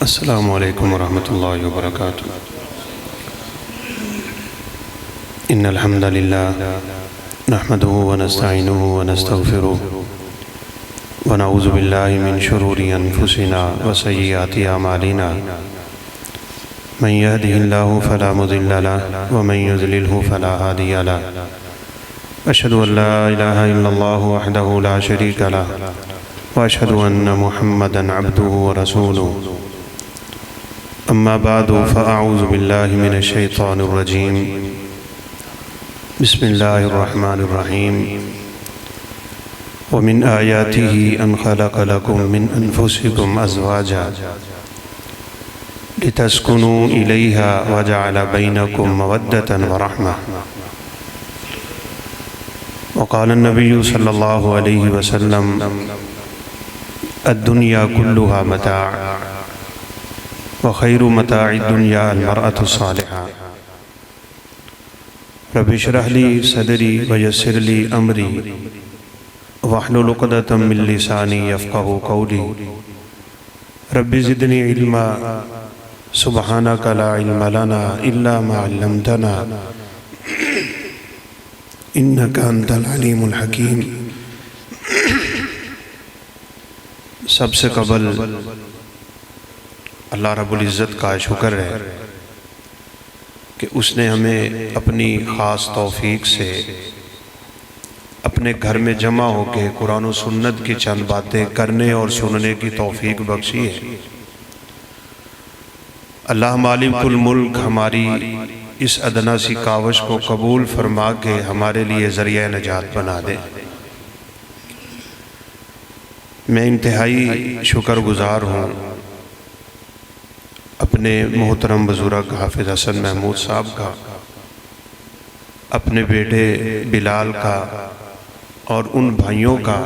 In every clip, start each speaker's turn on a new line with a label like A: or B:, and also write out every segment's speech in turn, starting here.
A: السلام علیکم ورحمۃ اللہ وبرکاتہ۔ ان الحمد للہ نحمده ونستعینه ونستغفره ونعوذ باللہ من شرور انفسنا وسیئات اعمالنا من يهده الله فلا مضل له ومن يضلله فلا هادي له اشهد ان لا اله الا الله وحده لا شريك له واشهد ان محمدا عبده ورسوله اما بعد فاعوذ باللہ من الشیطان الرجیم بسم اللہ الرحمن الرحیم ومن آیاتہ ان خلق لکم من انفسکم ازواجا لتسکنوا الیہا وجعل بینکم مودۃ ورحمہ وقال النبی صلی اللہ علیہ وسلم الدنیا کلها متاع وخیر متاع الدنیا المرأة الصالحہ رب اشرح لی صدری ویسر لی امری واحلل عقدۃ من لسانی یفقہوا قولی رب زدنی علما سبحانک لا علم لنا الا ما علمتنا انک انت العلیم الحکیم۔ سب سے قبل اللہ رب العزت کا شکر ہے کہ اس نے ہمیں اپنی خاص توفیق سے اپنے گھر میں جمع ہو کے قرآن و سنت کی چند باتیں کرنے اور سننے کی توفیق بخشی ہے۔ اللہ مالک الملک ہماری اس ادنا سی کاوش کو قبول فرما کے ہمارے لیے ذریعہ نجات بنا دے۔ میں انتہائی شکر گزار ہوں اپنے محترم بزرگ حافظ حسن محمود صاحب کا، اپنے بیٹے بلال کا اور ان بھائیوں کا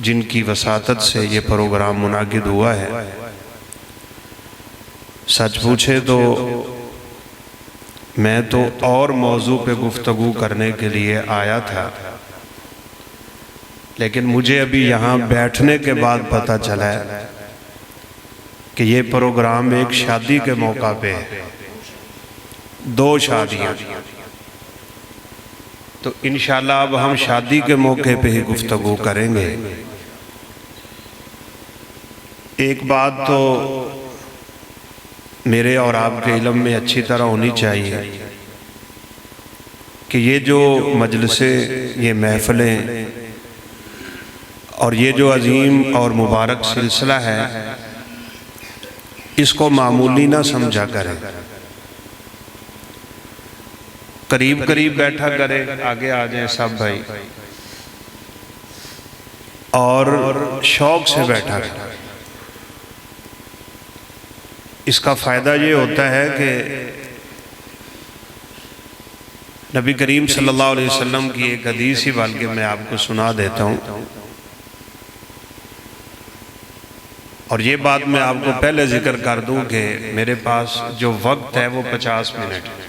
A: جن کی وساطت سے یہ پروگرام منعقد ہوا ہے۔ سچ پوچھے تو میں تو اور موضوع پہ گفتگو کرنے کے لیے آیا تھا، لیکن مجھے ابھی یہاں بیٹھنے کے بعد پتہ چلا ہے کہ یہ پروگرام ایک شادی کے موقع پہ ہے، 2 شادیاں، تو انشاءاللہ اب ہم شادی کے موقع پہ ہی گفتگو کریں گے۔ ایک بات تو میرے اور آپ کے علم میں اچھی طرح ہونی چاہیے کہ یہ جو مجلسیں، یہ محفلیں اور یہ جو عظیم اور مبارک سلسلہ ہے، اس کو معمولی نہ سمجھا کرے، قریب قریب بیٹھا کرے، آگے آ جائیں سب بھائی، اور شوق سے بیٹھا کرے۔ اس کا فائدہ یہ ہوتا ہے کہ نبی کریم صلی اللہ علیہ وسلم کی ایک حدیث ہی بلکہ میں آپ کو سنا دیتا ہوں، اور یہ بات میں آپ کو پہلے ذکر کر دوں کہ میرے پاس جو وقت ہے وہ 50 منٹ ہے،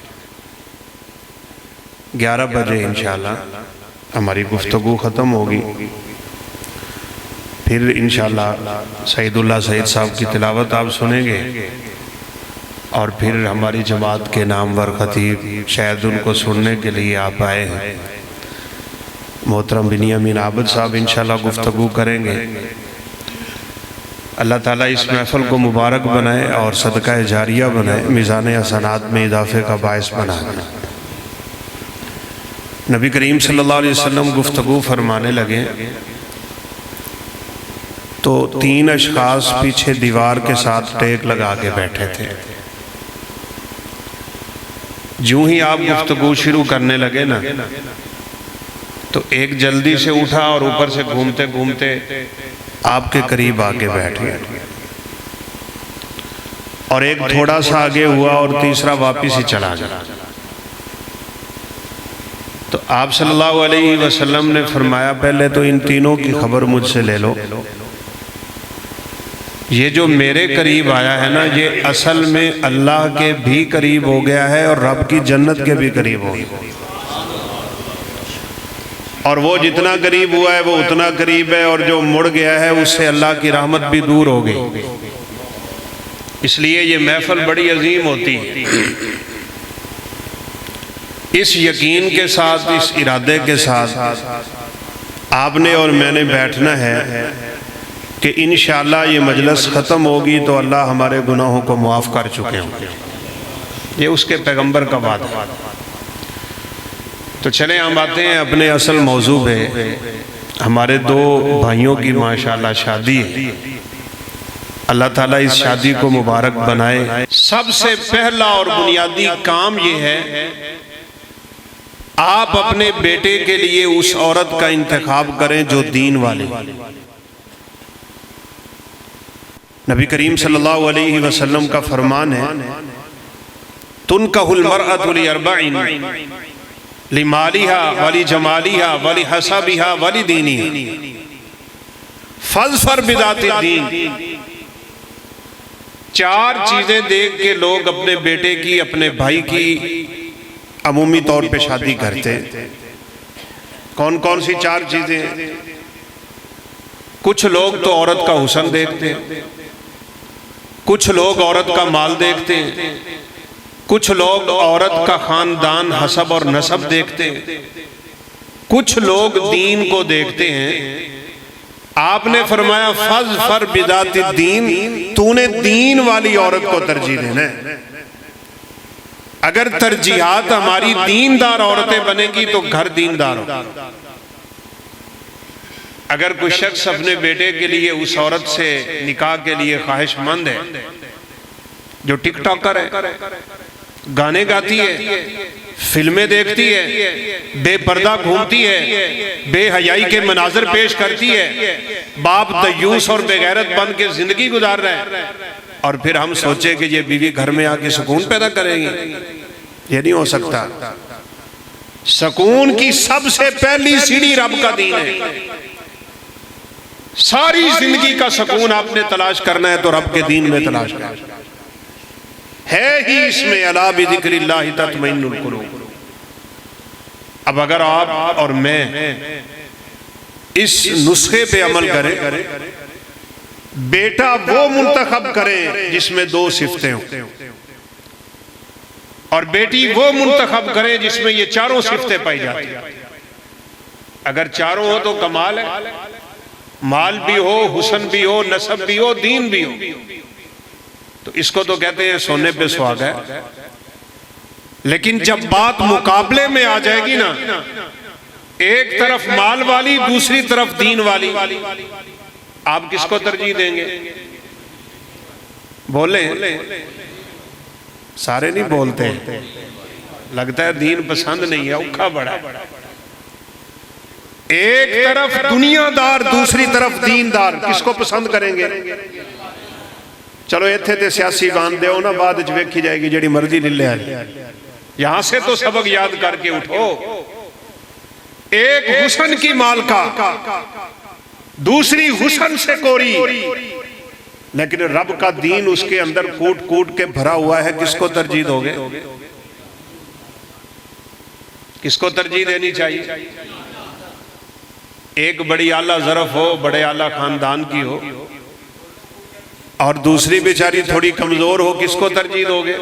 A: 11 بجے انشاءاللہ ہماری گفتگو ختم ہوگی، پھر انشاءاللہ سعید اللہ سعید صاحب کی تلاوت آپ سنیں گے، اور پھر ہماری جماعت کے نامور خطیب شاید ان کو سننے کے لیے آپ آئے ہیں، محترم بنیامین عابد صاحب انشاءاللہ گفتگو کریں گے۔ اللہ تعالیٰ اس محفل کو مبارک بنائے اور صدقہ جاریہ بنائے، میزان حسنات میں اضافے کا باعث بنائے۔ نبی کریم صلی اللہ علیہ وسلم گفتگو فرمانے لگے تو 3 اشخاص پیچھے دیوار کے ساتھ ٹیک لگا کے بیٹھے تھے۔ جو ہی آپ گفتگو شروع کرنے لگے نا تو ایک جلدی سے اٹھا اور اوپر سے گھومتے گھومتے آپ کے قریب آ کے بیٹھ گیا، اور ایک تھوڑا سا آگے ہوا اور تیسرا واپس ہی چلا گیا۔ تو آپ صلی اللہ علیہ وسلم نے فرمایا پہلے تو ان تینوں کی خبر مجھ سے لے لو، یہ جو میرے قریب آیا ہے نا یہ اصل میں اللہ کے بھی قریب ہو گیا ہے اور رب کی جنت کے بھی قریب ہو گیا، اور وہ جتنا قریب ہوا ہے وہ اتنا قریب ہے، اور جو مڑ گیا ہے اس سے اللہ کی رحمت بھی دور ہو گئی۔ اس لیے یہ محفل بڑی عظیم ہوتی ہے۔ اس یقین کے ساتھ، اس ارادے کے ساتھ آپ نے اور میں نے بیٹھنا ہے کہ انشاءاللہ یہ مجلس ختم ہوگی تو اللہ ہمارے گناہوں کو معاف کر چکے ہوں گے۔ یہ اس کے پیغمبر کا وعدہ ہے۔ تو چلیں ہم آتے ہیں اپنے اصل موضوع پہ۔ ہمارے دو بھائیوں کی ماشاءاللہ شادی ہے، اللہ تعالیٰ اس شادی کو مبارک بنائے۔ سب سے پہلا اور بنیادی کام یہ ہے، آپ اپنے بیٹے کے لیے اس عورت کا انتخاب کریں جو دین والی۔ نبی کریم صلی اللہ علیہ وسلم کا فرمان ہے، تنکح المرأۃ لاربعین لمالہا ولجمالہا ولحسبہا ولدینہا فاظفر بذات الدین۔ چار چیزیں دیکھ کے لوگ اپنے بیٹے کی، اپنے بھائی کی عمومی طور پہ شادی کرتے ہیں۔ کون کون سی چار چیزیں ہیں؟ کچھ لوگ تو عورت کا حسن دیکھتے ہیں، کچھ لوگ عورت کا مال دیکھتے ہیں، کچھ لوگ عورت کا خاندان، حسب اور نسب دیکھتے ہیں، کچھ لوگ دین کو دیکھتے ہیں۔ آپ نے فرمایا فاظفر بذات الدین، تو نے دین والی عورت کو ترجیح دینا ہے۔ اگر ترجیحات ہماری دیندار عورتیں بنے گی تو گھر دیندار ہو۔ اگر کوئی شخص اپنے بیٹے کے لیے اس عورت سے نکاح کے لیے خواہش مند ہے جو ٹک ٹاکر ہے، گانے گاتی ہے، فلمیں دیکھتی ہے، بے پردہ گھومتی ہے، بے حیائی کے مناظر پیش کرتی ہے، باپ دیوس اور بے غیرت بن کے زندگی گزار رہا ہے، اور پھر ہم سوچے کہ یہ بیوی گھر میں آ کے سکون پیدا کرے گی، یہ نہیں ہو سکتا۔ سکون کی سب سے پہلی سیڑھی رب کا دین ہے۔ ساری زندگی کا سکون آپ نے تلاش کرنا ہے تو رب کے دین میں تلاش کرنا ہے ہی اس میں، الا بذکر اللہ تطمئن القلوب۔ اب اگر آپ اور میں اس نسخے پہ عمل کریں، بیٹا وہ منتخب کریں جس میں دو صفتیں ہوں، اور بیٹی وہ منتخب کریں جس میں یہ چاروں صفتیں پائی جاتی ہیں۔ اگر چاروں ہو تو کمال ہے، مال بھی ہو، حسن بھی ہو، نسب بھی ہو، دین بھی ہو، تو اس کو تو کہتے ہیں سونے پہ سہاگا ہے۔ لیکن جب بات مقابلے میں آ جائے گی نا، ایک طرف مال والی، دوسری طرف دین والی، آپ کس کو ترجیح دیں گے؟ بولیں، سارے نہیں بولتے، لگتا ہے دین پسند نہیں ہے، اوکھا بڑا ہے۔ ایک طرف دنیا دار، دوسری طرف دین دار، کس کو پسند کریں گے؟ چلو ایتھے تے سیاسی گان دے ہو نا، بعد وچ ویکھی جائے گی جڑی مرضی لے لے، یہاں سے تو سبق یاد کر کے اٹھو۔ ایک حسن کی مالکہ، دوسری حسن سے کوری، لیکن رب کا دین اس کے اندر کوٹ کوٹ کے بھرا ہوا ہے، کس کو ترجیح دو گے؟ کس کو ترجیح دینی چاہیے؟ ایک بڑی اعلیٰ ظرف ہو، بڑے اعلیٰ خاندان کی ہو، اور دوسری بیچاری تھوڑی کمزور ہو، کس کو ترجیح دو گے؟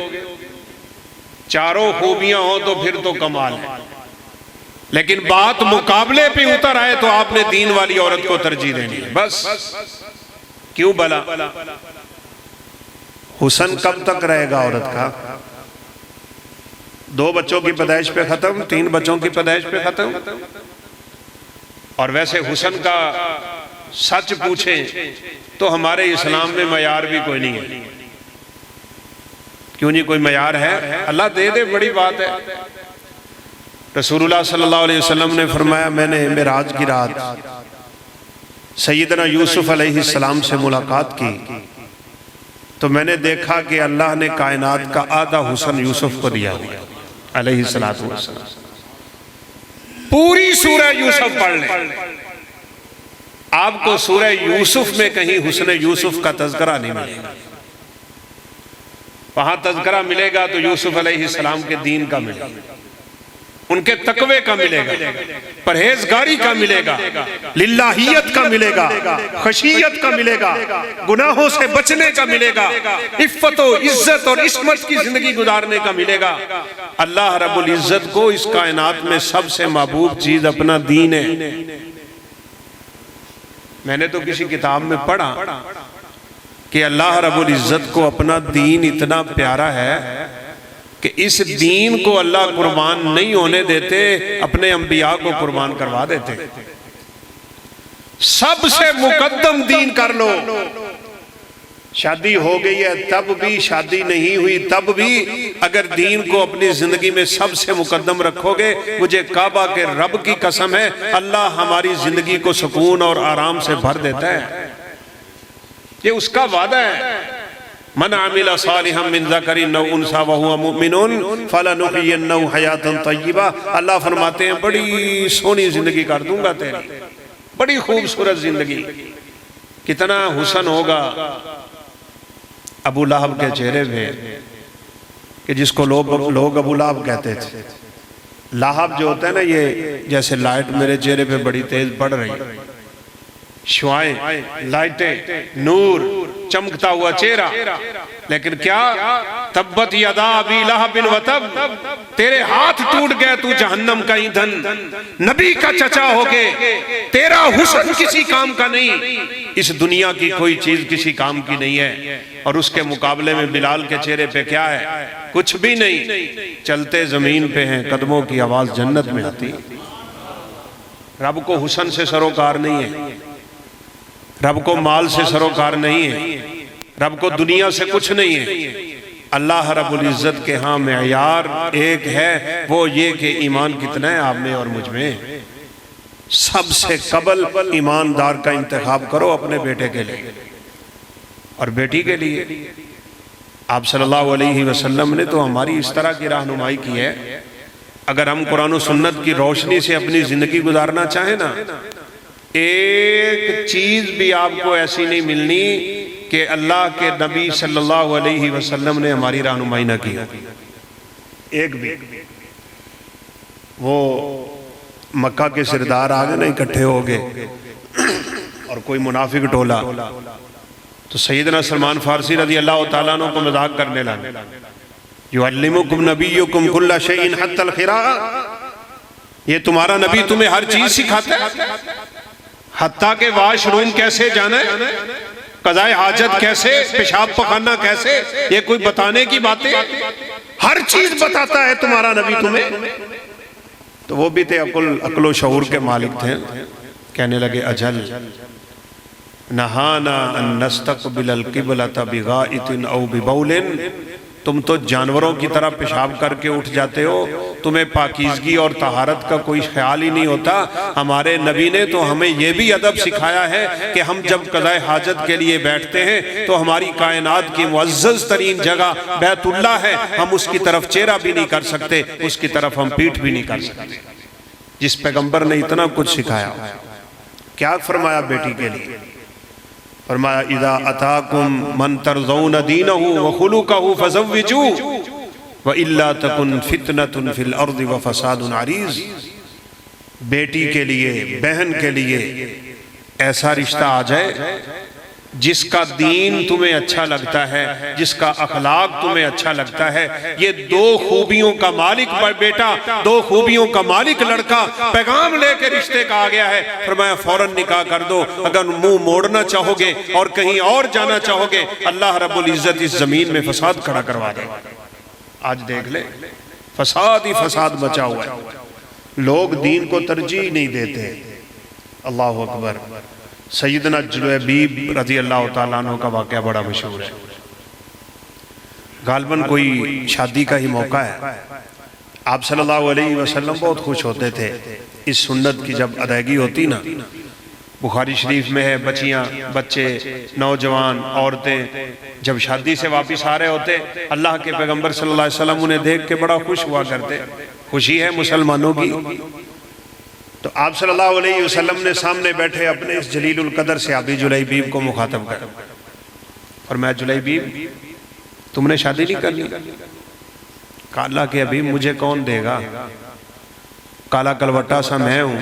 A: چاروں خوبیاں ہوں تو پھر تو کمال ہے، لیکن بات مقابلے پہ اتر آئے تو آپ نے دین والی عورت کو ترجیح دینی ہے۔ بس کیوں بلا؟ حسن کب تک رہے گا عورت کا؟ 2 بچوں کی پیدائش پہ ختم، 3 بچوں کی پیدائش پہ ختم۔ اور ویسے حسن کا سچ پوچھیں تو ہمارے اسلام میں معیار بھی کوئی نہیں ہے۔ کیوں نہیں کوئی معیار ہے؟ اللہ دے دے، بڑی بات ہے۔ رسول اللہ صلی اللہ علیہ وسلم نے فرمایا، میں نے معراج کی رات سیدنا یوسف علیہ السلام سے ملاقات کی تو میں نے دیکھا کہ اللہ نے کائنات کا آدھا حسن یوسف کو دیا علیہ السلام۔ پوری سورہ یوسف پڑھ لیں، آپ کو سورہ یوسف میں کہیں حسن یوسف کا تذکرہ نہیں ملے گا۔ وہاں تذکرہ ملے گا تو یوسف علیہ السلام کے دین کا ملے گا۔ ان کے تقوی کا ملے گا، پرہیزگاری کا ملے گا، للہیت کا ملے گا، خشیت کا ملے گا، گناہوں سے بچنے کا ملے گا، عفت و عزت اور عصمت کی زندگی گزارنے کا ملے گا۔ اللہ رب العزت کو اس کائنات میں سب سے محبوب چیز اپنا دین ہے۔ میں نے تو کسی کتاب میں پڑھا کہ اللہ رب العزت کو اپنا دین اتنا پیارا ہے کہ اس دین کو اللہ قربان نہیں ہونے دیتے، اپنے انبیاء کو قربان کروا دیتے۔ سب سے مقدم دین کر لو، شادی ہو گئی ہے تب بھی، شادی نہیں ہوئی تب بھی، اگر دین کو اپنی زندگی میں سب سے مقدم رکھو گے، مجھے کعبہ کے رب کی قسم ہے اللہ ہماری زندگی کو سکون اور آرام سے بھر دیتا ہے۔ یہ اس کا وعدہ ہے، من عمل صالحا من ذکر او انثی وهو مؤمن فلنحینہ حیاتا طیبہ۔ اللہ فرماتے ہیں بڑی سونی زندگی کر دوں گا تیری، بڑی خوبصورت زندگی۔ کتنا حسن ہوگا ابو لہب کے چہرے پہ، کہ جس کو لوگ ابو لہب کہتے تھے۔ لہب جو ہوتا ہے نا، یہ جیسے لائٹ میرے چہرے پہ بڑی تیز پڑ رہی، شعائیں، لائٹیں، نور، چمکتا ہوا چہرہ، لیکن کیا تبت یدا ابی لہب وتب، تیرے ہاتھ ٹوٹ گئے تو جہنم کا ایندھن، نبی کا چچا ہو کے تیرا حسن کسی کام کا نہیں، اس دنیا کی کوئی چیز کسی کام کی نہیں ہے۔ اور اس کے مقابلے میں بلال کے چہرے پہ کیا ہے؟ کچھ بھی نہیں، چلتے زمین پہ ہیں، قدموں کی آواز جنت میں آتی۔ رب کو حسن سے سروکار نہیں ہے، رب کو مال سے سروکار نہیں ہے، رب کو دنیا سے کچھ نہیں ہے۔ اللہ رب العزت کے ہاں معیار ایک ہے، وہ یہ کہ ایمان کتنا ہے آپ میں اور مجھ میں۔ سب سے قبل ایماندار کا انتخاب کرو اپنے بیٹے کے لیے اور بیٹی کے لیے۔ آپ صلی اللہ علیہ وسلم نے تو ہماری اس طرح کی رہنمائی کی ہے، اگر ہم قرآن و سنت کی روشنی سے اپنی زندگی گزارنا چاہیں نا، ایک چیز بھی آپ کو ایسی نہیں ملنی کہ اللہ کے نبی صلی اللہ علیہ وسلم نے ہماری رہنمائی نہ کی، ایک بھی۔ وہ مکہ کے سردار آگے نہیں اکٹھے ہو گئے اور کوئی منافق ٹولا، تو سیدنا سلمان فارسی رضی اللہ تعالیٰ عنہ کو مذاق کرنے لگے، یعلمکم نبیکم کل شیء حتی الخراء، یہ تمہارا نبی تمہیں ہر چیز سکھاتا ہے، حتیٰ کہ واش روم کیسے جانا ہے، قضاء حاجت کیسے، پیشاب پخانا کیسے، یہ کوئی بتانے کی باتیں، ہر چیز بتاتا ہے تمہارا نبی تمہیں۔ تو وہ بھی تھے عقل و شعور کے مالک تھے، کہنے لگے اجل نہانا ان نستقبل القبلۃ بغائط او ببول، تم تو جانوروں کی طرح پیشاب کر کے اٹھ جاتے ہو، تمہیں پاکیزگی اور طہارت کا کوئی خیال ہی نہیں ہوتا۔ ہمارے نبی نے تو ہمیں یہ بھی ادب سکھایا ہے کہ ہم جب قضاء حاجت کے لیے بیٹھتے ہیں تو ہماری کائنات کی معزز ترین جگہ بیت اللہ ہے، ہم اس کی طرف چہرہ بھی نہیں کر سکتے، اس کی طرف ہم پیٹھ بھی نہیں کر سکتے۔ جس پیغمبر نے اتنا کچھ سکھایا، کیا فرمایا بیٹی کے لیے؟ فرمایا اذا اتاکم من ترضون دینہ وخلقہ فزوجوہ وَإِلَّا تَكُنْ فِتْنَةٌ فِي الْأَرْضِ وَفَسَادٌ عَرِيضٌ۔ بیٹی کے لیے، بہن کے لیے ایسا رشتہ آ جائے جس کا دین تمہیں اچھا لگتا ہے، جس کا اخلاق تمہیں اچھا لگتا ہے، یہ دو خوبیوں کا مالک بیٹا، دو خوبیوں کا مالک لڑکا پیغام لے کے رشتے کا آ گیا ہے، فرمایا فوراً نکاح کر دو۔ اگر منہ موڑنا چاہو گے اور کہیں اور جانا چاہو گے، اللہ رب العزت اس زمین میں فساد کھڑا کروا دے گا۔ آج دیکھ لے فساد ہی فساد بچا ہوا ہے، لوگ دین کو ترجیح نہیں دیتے۔ اللہ اکبر۔ سیدنا جلیبیب رضی اللہ تعالیٰ عنہ کا واقعہ بڑا مشہور ہے، غالباً کوئی شادی کا ہی موقع ہے۔ آپ صلی اللہ علیہ وسلم بہت خوش ہوتے تھے اس سنت کی جب ادائیگی ہوتی نا۔ بخاری شریف میں ہے، بچیاں، بچے، نوجوان، عورتیں جب شادی سے واپس آ رہے ہوتے، اللہ کے پیغمبر صلی اللہ علیہ وسلم انہیں دیکھ کے بڑا خوش ہوا کرتے۔ خوشی ہے مسلمانوں کی۔ تو آپ صلی اللہ علیہ وسلم نے سامنے بیٹھے اپنے اس جلیل القدر صحابی جلیبیب کو مخاطب کر، اور میں جلیبیب تم نے شادی نہیں کرنی؟ کہا اللہ کے حبیب مجھے کون دے گا؟ کالا کلوٹا سا میں ہوں،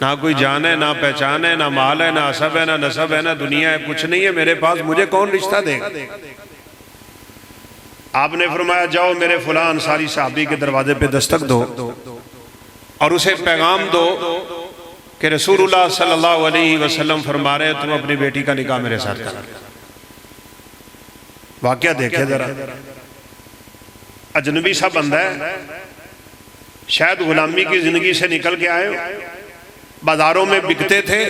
A: نہ کوئی جان ہے، نہ پہچان ہے، نہ مال ہے، نہ عصب ہے، نہ نسب ہے، نہ دنیا ہے، کچھ نہیں ہے میرے پاس، مجھے کون رشتہ دے گا؟ آپ نے فرمایا جاؤ میرے فلاں انصاری صحابی کے دروازے پہ دستک دو اور اسے پیغام دو کہ رسول اللہ صلی اللہ علیہ وسلم فرما رہے تم اپنی بیٹی کا نکاح میرے ساتھ کرنا۔ واقعہ دیکھے ذرا، اجنبی سا بندہ ہے، شاید غلامی کی زندگی سے نکل کے آئے، بازاروں میں بکتے تھے،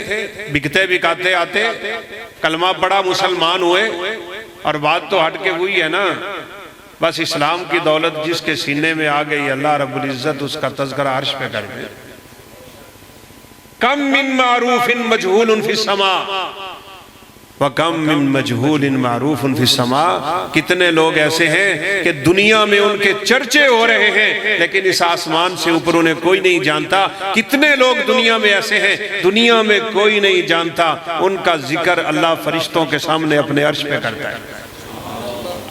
A: بکتے بکاتے آتے، کلمہ پڑھا، مسلمان ہوئے، اور بات تو ہٹ کے ہوئی ہے نا، بس اسلام کی دولت جس کے سینے میں آ گئی، اللہ رب العزت اس کا تذکرہ عرش پہ کر دے۔ کم من معروف مجہول فی السماء وَكَم مِّن مَجْهُولٍ مَعْرُوفٌ فِي السَّمَاءِ، کتنے لوگ ایسے ہیں کہ دنیا میں ان کے چرچے ہو رہے ہیں لیکن اس آسمان سے اوپر انہیں کوئی نہیں جانتا۔ کتنے لوگ دنیا میں ایسے ہیں دنیا میں کوئی نہیں جانتا، ان کا ذکر اللہ فرشتوں کے سامنے اپنے عرش پہ کرتا ہے۔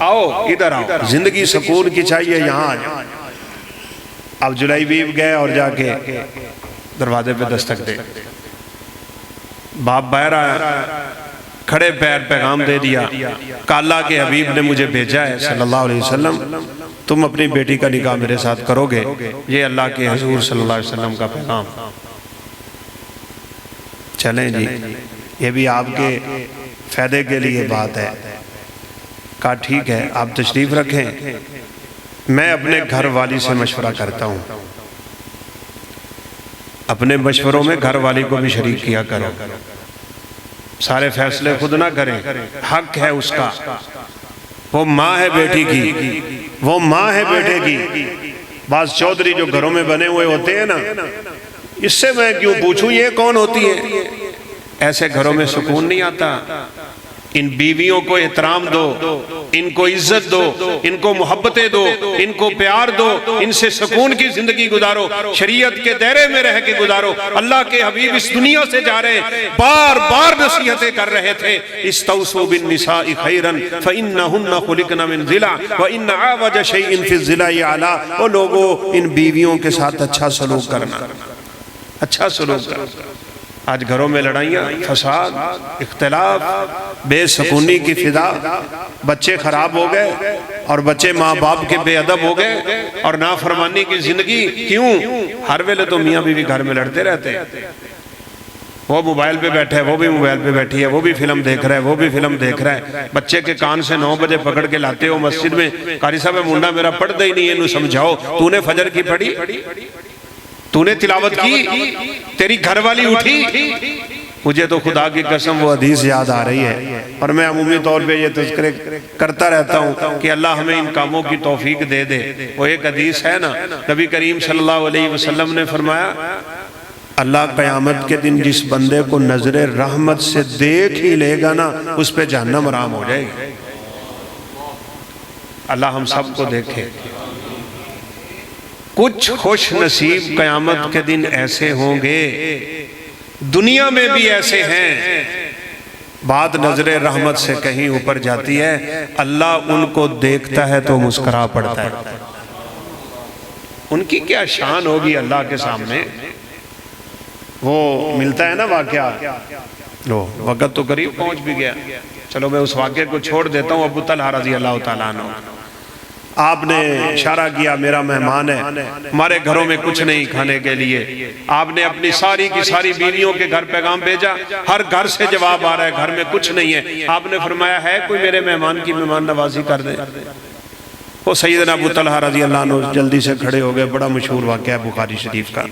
A: آؤ ادھر آؤ، زندگی سکون کی چاہیے، یہاں آ جاؤ۔ اب جلیبیب گئے اور جا کے دروازے پہ دستک دے، باپ باہر آیا، کھڑے پیر پیغام دے دیا کہ اللہ کے حبیب نے مجھے بھیجا ہے صلی اللہ علیہ وسلم، تم اپنی بیٹی کا نکاح میرے ساتھ کرو گے، یہ اللہ کے حضور صلی اللہ علیہ وسلم کا پیغام۔ چلیں جی، یہ بھی آپ کے فائدے کے لیے بات ہے۔ کہا ٹھیک ہے آپ تشریف رکھیں، میں اپنے گھر والی سے مشورہ کرتا ہوں، اپنے مشوروں میں گھر والی کو بھی شریک کیا کرو، سارے فیصلے خود نہ کریں، حق ہے اس کا، وہ ماں ہے بیٹی کی، وہ ماں ہے بیٹے کی۔ بعض چودھری جو گھروں میں بنے ہوئے ہوتے ہیں نا، اس سے میں کیوں پوچھوں یہ کون ہوتی ہے، ایسے گھروں میں سکون نہیں آتا۔ ان بیویوں کو احترام دو، ان کو عزت دو، ان کو محبتیں دو، ان کو پیار دو، ان سے سکون کی زندگی گزارو، شریعت کے دائرے میں رہ کے گزارو۔ اللہ کے حبیب اس دنیا سے جا رہے ہیں، بار بار نصیحتیں کر رہے تھے، استوصوا بالنساء خیرا فإنہن خلقن من ضلع وإن أعوج شيء في الضلع أعلى۔ وہ لوگوں ان بیویوں کے ساتھ اچھا سلوک کرنا، اچھا سلوک کرنا۔ آج گھروں میں لڑائیاں، فساد، اختلاف، بے سکونی کی فضا، بچے خراب ہو گئے اور بچے ماں باپ کے بے ادب ہو گئے اور نافرمانی کی زندگی۔ کیوں؟ ہر ویلے تو میاں بیوی گھر میں لڑتے رہتے ہیں، وہ موبائل پہ بیٹھے، وہ بھی موبائل پہ بیٹھی ہے، وہ بھی فلم دیکھ رہا ہے، وہ بھی فلم دیکھ رہا ہے، بچے کے کان سے 9 بجے پکڑ کے لاتے ہو مسجد میں، قاری صاحب منڈا میرا پڑھتا ہی نہیں ہے، انہوں سمجھاؤ، تو نے فجر کی پڑھی، تو نے تلاوت کی، تیری گھر والی اٹھی۔ مجھے تو خدا کی قسم وہ حدیث یاد آ رہی ہے، اور میں عمومی طور پہ یہ تذکرے کرتا رہتا ہوں کہ اللہ ہمیں ان کاموں کی توفیق دے دے۔ وہ ایک حدیث ہے نا، نبی کریم صلی اللہ علیہ وسلم نے فرمایا، اللہ قیامت کے دن جس بندے کو نظر رحمت سے دیکھ ہی لے گا نا، اس پہ جہنم حرام ہو جائے گی۔ اللہ ہم سب کو دیکھے۔ کچھ خوش نصیب قیامت کے دن ایسے ہوں گے، دنیا میں بھی ایسے ہیں، بات نظر رحمت سے کہیں اوپر جاتی ہے، اللہ ان کو دیکھتا ہے تو مسکرا پڑتا ہے۔ ان کی کیا شان ہوگی اللہ کے سامنے۔ وہ ملتا ہے نا واقعہ، لو وقت تو قریب پہنچ بھی گیا، چلو میں اس واقعے کو چھوڑ دیتا ہوں۔ ابو طلحہ رضی اللہ تعالیٰ عنہ، آپ نے اشارہ کیا میرا مہمان ہے، ہمارے گھروں میں کچھ نہیں کھانے کے لیے۔ آپ نے اپنی ساری کی ساری بیویوں کے گھر پیغام بھیجا، ہر گھر سے جواب آ رہا ہے گھر میں کچھ نہیں ہے۔ آپ نے فرمایا ہے کوئی میرے مہمان کی مہمان نوازی کر دے۔ وہ سیدنا ابو طلحہ رضی اللہ عنہ جلدی سے کھڑے ہو گئے، بڑا مشہور واقعہ ہے بخاری شریف کا۔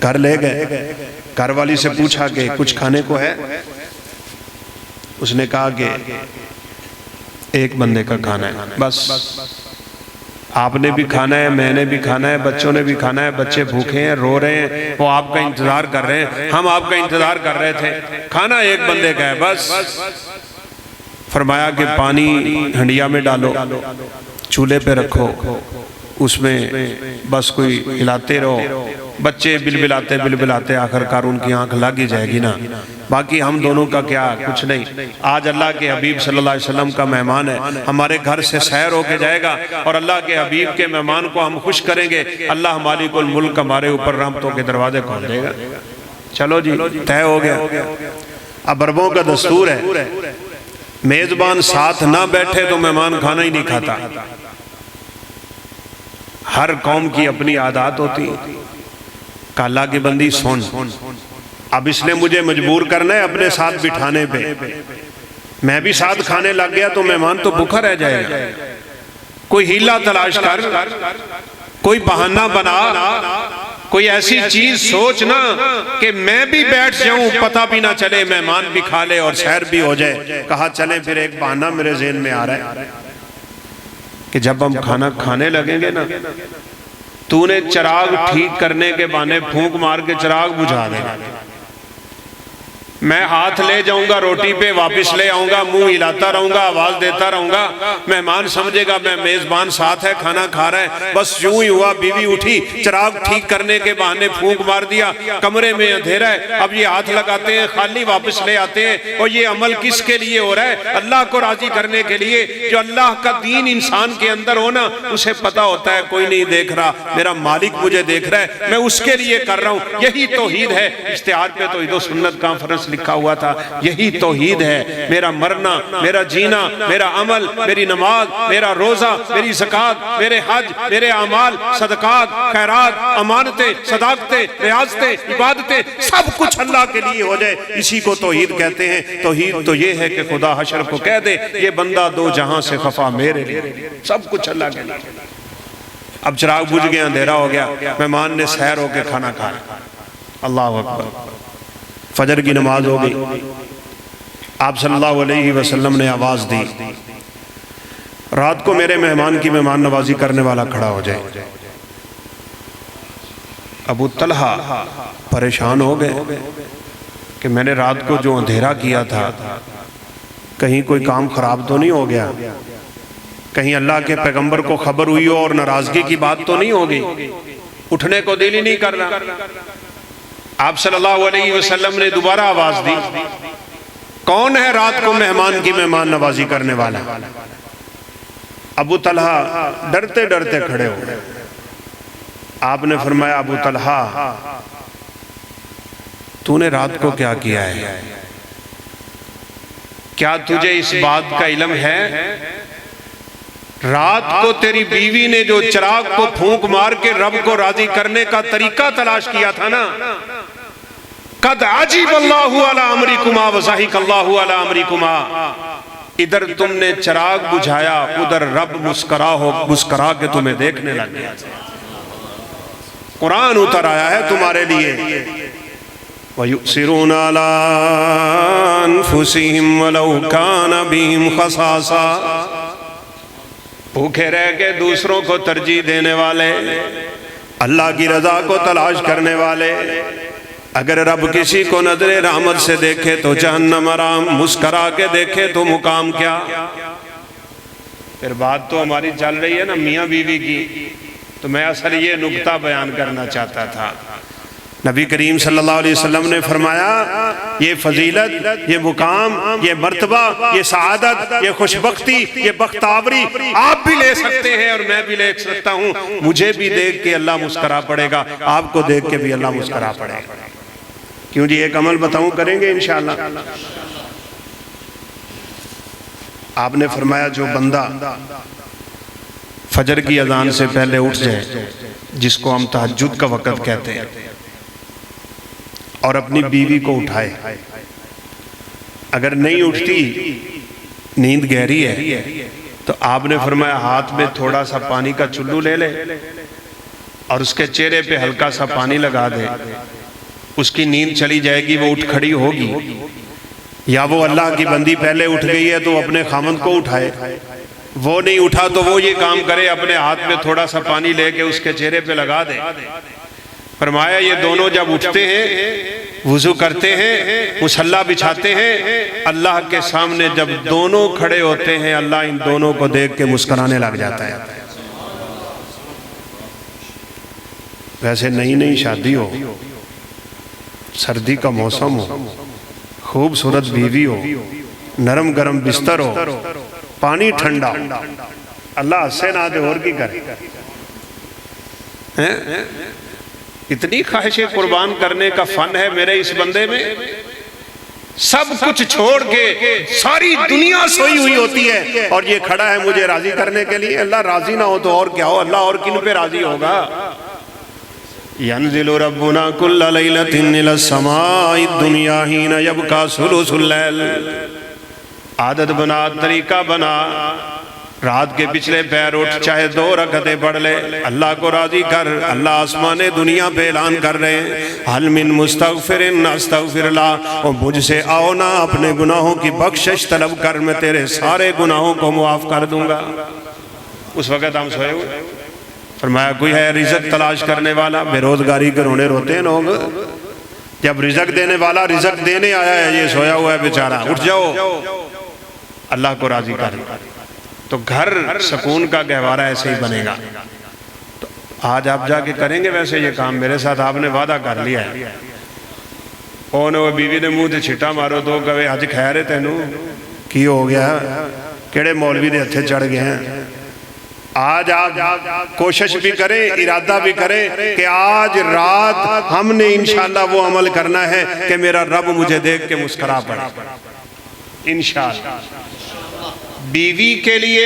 A: گھر لے گئے، گھر والی سے پوچھا کہ کچھ کھانے کو ہے؟ اس نے کہا کہ ایک بندے کا کھانا ہے، بس آپ نے بھی کھانا ہے، میں نے بھی کھانا ہے، بچوں نے بھی کھانا ہے، بچے بھوکے ہیں، رو رہے ہیں، وہ آپ کا انتظار کر رہے ہیں، ہم آپ کا انتظار کر رہے تھے، کھانا ایک بندے کا ہے بس۔ فرمایا کہ پانی ہنڈیا میں ڈالو، چولہے پہ رکھو، اس میں بس کوئی ہلاتے رہو، بچے بلبلاتے بلبلاتے آخر کار ان کی آنکھ لگ ہی جائے گی نا، باقی ہم دونوں کا کیا کچھ نہیں. آج اللہ کے حبیب صلی اللہ علیہ وسلم کا مہمان ہے, ہمارے گھر سے سیر ہو کے جائے گا اور اللہ کے حبیب کے مہمان کو ہم خوش کریں گے, اللہ مالک الملک ہمارے اوپر رحمتوں کے دروازے کھول دے گا. چلو جی طے ہو گیا. اب عربوں کا دستور ہے میزبان ساتھ نہ بیٹھے تو مہمان کھانا ہی نہیں کھاتا. ہر قوم کی اپنی عادات ہوتی ہے. کہ اللہ کی بندی سن, اب اس نے مجھے مجبور کرنا ہے اپنے ساتھ بٹھانے پہ, میں بھی ساتھ کھانے لگ گیا تو مہمان تو بھوکا رہ جائے گا. کوئی ہیلا تلاش کر, کوئی بہانہ بنا, کوئی ایسی چیز سوچنا کہ میں بھی بیٹھ جاؤں, پتہ بھی نہ چلے, مہمان بھی کھا لے اور سیر بھی ہو جائے. کہا چلیں پھر ایک بہانہ میرے ذہن میں آ رہا ہے کہ جب ہم کھانا کھانے لگیں گے نا, تو نے چراغ ٹھیک کرنے کے بہانے پھونک مار کے چراغ بجھا دے, میں ہاتھ لے جاؤں گا روٹی پہ, واپس لے آؤں گا, منہ ہلاتا رہوں گا, آواز دیتا رہوں گا, مہمان سمجھے گا میں میزبان ساتھ ہے کھانا کھا رہا ہے. بس یوں ہی ہوا, بیوی اٹھی, چراغ ٹھیک کرنے کے بہانے پھونک مار دیا, کمرے میں اندھیرا ہے, اب یہ ہاتھ لگاتے ہیں خالی واپس لے آتے ہیں. اور یہ عمل کس کے لیے ہو رہا ہے؟ اللہ کو راضی کرنے کے لیے. جو اللہ کا دین انسان کے اندر ہونا, اسے پتا ہوتا ہے کوئی نہیں دیکھ رہا, میرا مالک مجھے دیکھ رہا ہے, میں اس کے لیے کر رہا ہوں. یہی توحید ہے. اشتہار پہ توحید و سنت کانفرنس لکھا ہوا تھا, یہی توحید ہے. میرا مرنا, میرا جینا, میرا عمل, میری نماز, میرا روزہ, میری زکوٰۃ, میرے حج, میرے اعمال, صدقات, خیرات, امانتیں, صداقتیں, ریاضتیں, عبادتیں, سب کچھ اللہ کے لیے ہو جائے. اسی کو توحید کہتے ہیں. توحید تو یہ ہے کہ خدا حشر کو کہہ دے یہ بندہ دو جہاں سے خفا میرے لیے, سب کچھ اللہ کے لیے. اب چراغ بجھ گیا, اندھیرا ہو گیا, مہمان نے سیر ہو کے کھانا کھایا. اللہ اکبر. فجر کی نماز ہو گئی. آپ صلی اللہ علیہ وسلم نے آواز دی, رات کو میرے مہمان کی مہمان نوازی کرنے والا کھڑا ہو جائے. ابو طلحہ پریشان ہو گئے کہ میں نے رات کو جو اندھیرا کیا تھا کہیں کوئی کام خراب تو نہیں ہو گیا, کہیں اللہ کے پیغمبر کو خبر ہوئی ہو اور ناراضگی کی بات تو نہیں ہوگی. اٹھنے کو دل ہی نہیں کر رہا. آپ صلی اللہ علیہ وسلم نے دوبارہ آواز دی, کون ہے رات کو مہمان کی مہمان نوازی کرنے والا؟ ابو طلحہ ڈرتے ڈرتے کھڑے ہو گئے. آپ نے فرمایا, ابو طلحہ تو نے رات کو کیا کیا ہے؟ کیا تجھے اس بات کا علم ہے رات کو تیری بیوی نے جو چراغ کو پھونک مار کے رب کو راضی کرنے کا طریقہ تلاش کیا تھا نا, قد عجیب اللہ علی امرکما وضحک اللہ علی امرکما, ادھر تم نے چراغ بجھایا, ادھر رب مسکرا کے تمہیں دیکھنے لگ گیا. قرآن اتر آیا ہے تمہارے لیے. وَيُؤْثِرُونَ عَلَىٰ أَنفُسِهِمْ وَلَوْ كَانَ بِهِمْ خَصَاصَةٌ, بھوکے رہ کے دوسروں کو ترجیح دینے والے, اللہ کی رضا کو تلاش کرنے والے. اگر رب کسی کو نظر رحمت سے دیکھے تو جہنم آرام, مسکرا کے دیکھے تو مقام کیا. پھر بات تو ہماری چل رہی ہے نا میاں بیوی کی, تو میں اصل یہ نکتہ بیان کرنا چاہتا تھا. نبی کریم صلی اللہ علیہ وسلم نے فرمایا یہ فضیلت, یہ مقام, یہ مرتبہ, یہ سعادت, یہ خوشبختی, یہ بختاوری آپ بھی لے سکتے ہیں اور میں بھی لے سکتا ہوں. مجھے بھی دیکھ کے اللہ مسکرا پڑے گا, آپ کو دیکھ کے بھی اللہ مسکرا پڑے گا. کیوں جی, ایک عمل بتاؤں, کریں گے انشاءاللہ. آپ نے فرمایا جو بندہ فجر کی اذان سے پہلے اٹھ جائے, جس کو ہم تہجد کا وقت کہتے ہیں, اور اپنی بیوی کو اٹھائے, اگر نہیں اٹھتی, نیند گہری ہے, تو آپ نے فرمایا ہاتھ میں تھوڑا سا پانی کا چلو لے لے اور اس کے چہرے پہ ہلکا سا پانی لگا دے, اس کی نیند چلی جائے گی, وہ اٹھ کھڑی ہوگی. یا وہ اللہ کی بندی پہلے اٹھ گئی ہے تو اپنے خامند کو اٹھائے, وہ نہیں اٹھا تو وہ یہ کام کرے, اپنے ہاتھ میں تھوڑا سا پانی لے کے اس کے چہرے پہ لگا دے. فرمایا یہ دونوں جب اٹھتے ہیں, وضو کرتے ہیں, مصلی بچھاتے ہیں, اللہ کے سامنے جب دونوں کھڑے ہوتے ہیں, اللہ ان دونوں کو دیکھ کے مسکرانے لگ جاتا ہے. ویسے نئی نئی شادی ہو, سردی کا موسم ہو, خوبصورت بیوی ہو، نرم گرم بستر ہو، پانی ٹھنڈا ہو، اللہ سے نہ دے اور کی کرے۔ اتنی خواہشیں قربان کرنے کا فن ہے میرے اس بندے میں، سب کچھ چھوڑ کے ساری دنیا سوئی ہوئی ہوتی ہے اور یہ کھڑا ہے مجھے راضی کرنے کے لیے۔ اللہ راضی نہ ہو تو اور کیا ہو، اللہ اور کن پہ راضی ہوگا؟ ينزل ربنا كل ليلة إلى السماء الدنيا حين يبقى ثلث الليل۔ عادت بنا، طریقہ بنا، رات کے پچھلے پیر اٹھ چاہے 2 رکعتیں پڑھ لے، اللہ کو راضی کر۔ اللہ آسمان دنیا پہ اعلان کر رہے ہیں حل من مستغفر استغفر اللہ، اور مجھ سے آؤ نا اپنے گناہوں کی بخشش طلب کر، میں تیرے سارے گناہوں کو معاف کر دوں گا۔ اس وقت ہم سوئے ہوئے، فرمایا کوئی ہے رزق تلاش کرنے والا؟ بے روزگاری کے رونے روتے ہیں لوگ، جب رزق دینے والا رزق دینے آیا ہے یہ سویا ہوا ہے بیچارہ، اٹھ جاؤ، اللہ کو راضی کر، تو گھر سکون کا گہوارہ ایسے ہی بنے گا۔ تو آج آپ جا کے کریں گے ویسے یہ کام؟ میرے ساتھ آپ نے وعدہ کر لیا ہے۔ وہ بیوی نے منہ تے چھٹا مارو تو کہے اج خیر ہے تینوں کی ہو گیا، کیڑے مولوی دے ہتھے چڑھ گئے ہیں؟ آج آپ کوشش بھی کریں، ارادہ بھی کریں کہ آج رات ہم نے انشاءاللہ وہ عمل کرنا ہے کہ میرا رب مجھے دیکھ کے مسکرا پڑے انشاءاللہ۔ بیوی کے لیے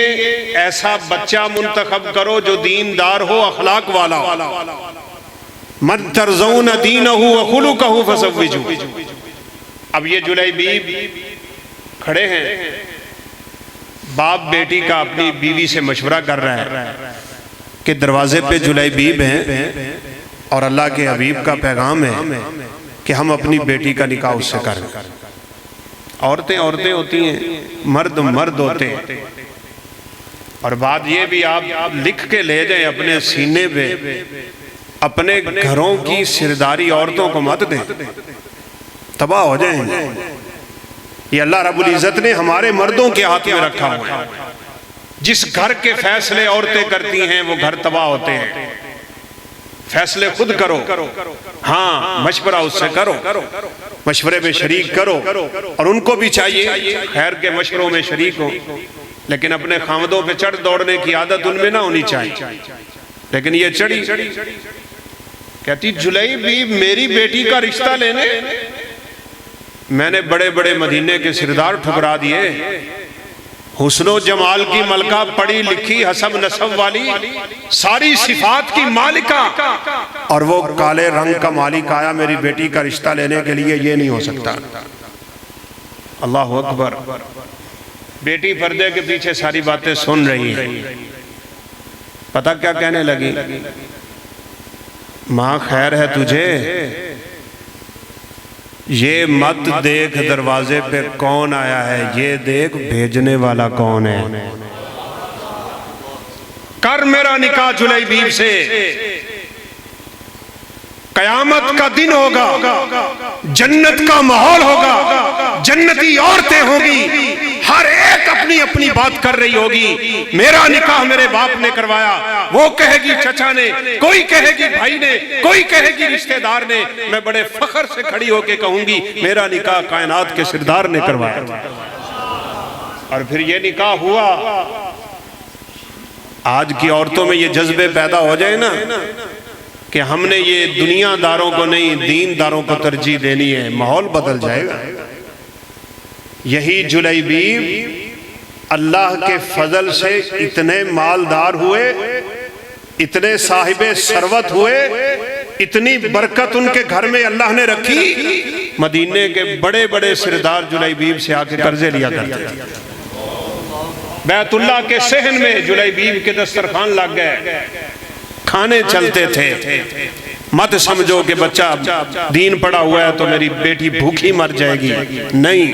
A: ایسا بچہ منتخب کرو جو دیندار ہو، اخلاق والا ہو۔ من ترضون دینہ وخلقہ فزوجوہ۔ اب یہ جلیبیب کھڑے ہیں، باپ بیٹی کا اپنی بیوی سے مشورہ کر رہا ہے کہ دروازے پہ جلیبیب ہیں اور اللہ کے حبیب کا پیغام ہے کہ ہم اپنی بیٹی کا نکاح اس سے کریں۔ عورتیں عورتیں ہوتی ہیں، مرد مرد ہوتے ہیں۔ اور بات یہ بھی آپ لکھ کے لے جائیں اپنے سینے پہ، اپنے گھروں کی سرداری عورتوں کو مت دیں، تباہ ہو جائیں گے۔ یہ اللہ رب العزت نے ہمارے مردوں کے ہاتھ میں رکھا ہوا ہے۔ جس گھر کے فیصلے عورتیں کرتی ہیں وہ گھر تباہ ہوتے ہیں۔ فیصلے خود کرو، ہاں مشورہ اس سے کرو، مشورے میں شریک کرو، اور ان کو بھی چاہیے خیر کے مشوروں میں شریک ہو، لیکن اپنے خامدوں پہ چڑھ دوڑنے کی عادت ان میں نہ ہونی چاہیے۔ لیکن یہ چڑھی کہتی جلیبیب میری بیٹی کا رشتہ لینے، میں نے بڑے بڑے مدینے کے سردار ٹھکرا دیے، حسن و جمال کی ملکہ، پڑھی لکھی حسب نسب والی، ساری صفات کی مالکہ، اور وہ کالے رنگ کا مالک آیا میری بیٹی کا رشتہ لینے کے لیے، یہ نہیں ہو سکتا۔ اللہ اکبر۔ بیٹی پردے کے پیچھے ساری باتیں سن رہی ہے، پتہ کیا کہنے لگی؟ ماں خیر ہے تجھے، یہ مت دیکھ دروازے پہ کون آیا ہے، یہ دیکھ بھیجنے والا کون ہے۔ کر میرا نکاح جلیبیب سے، قیامت کا دن ہوگا، جنت کا ماحول ہوگا، جنتی عورتیں ہوں گی، ہر ایک اپنی اپنی بات کر رہی ہوگی۔ میرا نکاح میرے باپ نے کروایا، وہ کہے گی چچا نے، کوئی کہے گی بھائی نے، کوئی کہے گی رشتہ دار نے، میں بڑے فخر سے کھڑی ہو کے کہوں گی میرا نکاح کائنات کے سردار نے کروایا تھا۔ اور پھر یہ نکاح ہوا۔ آج کی عورتوں میں یہ جذبے پیدا ہو جائے نا کہ ہم نے یہ دنیا داروں کو نہیں دین داروں کو ترجیح دینی ہے، ماحول بدل جائے گا۔ یہی جلیبیب اللہ کے فضل سے اتنے مالدار ہوئے، اتنے صاحب ثروت ہوئے، اتنی برکت ان کے گھر میں اللہ نے رکھی، مدینے کے بڑے بڑے سردار جلیبیب سے آ کے قرضے لیا کرتے تھے۔ بیت اللہ کے صحن میں جلیبیب کے دسترخوان لگ گئے، کھانے چلتے تھے۔ مت سمجھو کہ بچہ دین پڑا ہوا ہے تو میری بیٹی بھوکی مر جائے گی، نہیں،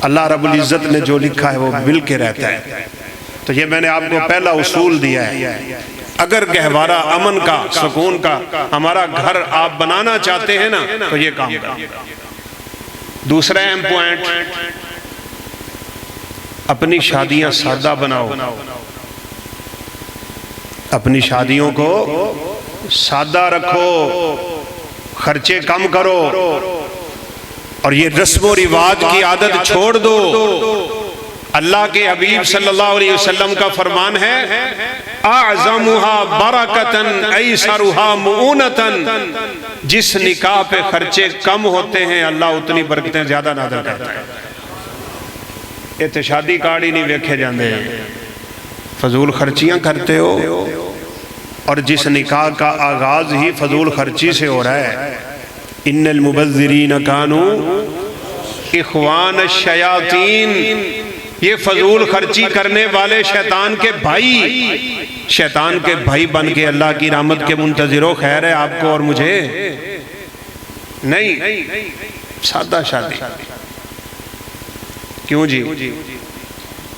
A: اللہ رب العزت نے جو لکھا ہے وہ مل کے رہتا ہے۔ تو یہ میں نے آپ کو پہلا اصول دیا ہے، اگر گہوارہ امن کا سکون کا ہمارا گھر آپ بنانا چاہتے ہیں نا تو یہ کام کریں۔ دوسرا اہم پوائنٹ، اپنی شادیاں سادہ بناؤ، اپنی شادیوں کو سادہ رکھو، خرچے کم کرو۔ اور یہ رسم و رواج کی عادت چھوڑ دو۔ اللہ کے حبیب صلی اللہ علیہ وسلم کا فرمان ہے اعظمها برکتن ایسرها مؤونتن، جس نکاح پہ خرچے کم ہوتے ہیں اللہ اتنی برکتیں زیادہ نازل کرتا ہے۔ یہ تو شادی کارڈ ہی نہیں ویکھے جاندے ہیں، فضول خرچیاں کرتے ہو، اور جس نکاح کا آغاز ہی فضول خرچی سے ہو رہا ہے۔ ان المبذرین کانوا اخوان الشیاطین، یہ فضول خرچی کرنے والے شیطان کے بھائی بن کے اللہ کی رحمت کے منتظر ہو۔ خیر ہے آپ کو اور مجھے نہیں، سادہ شادی۔ کیوں جی؟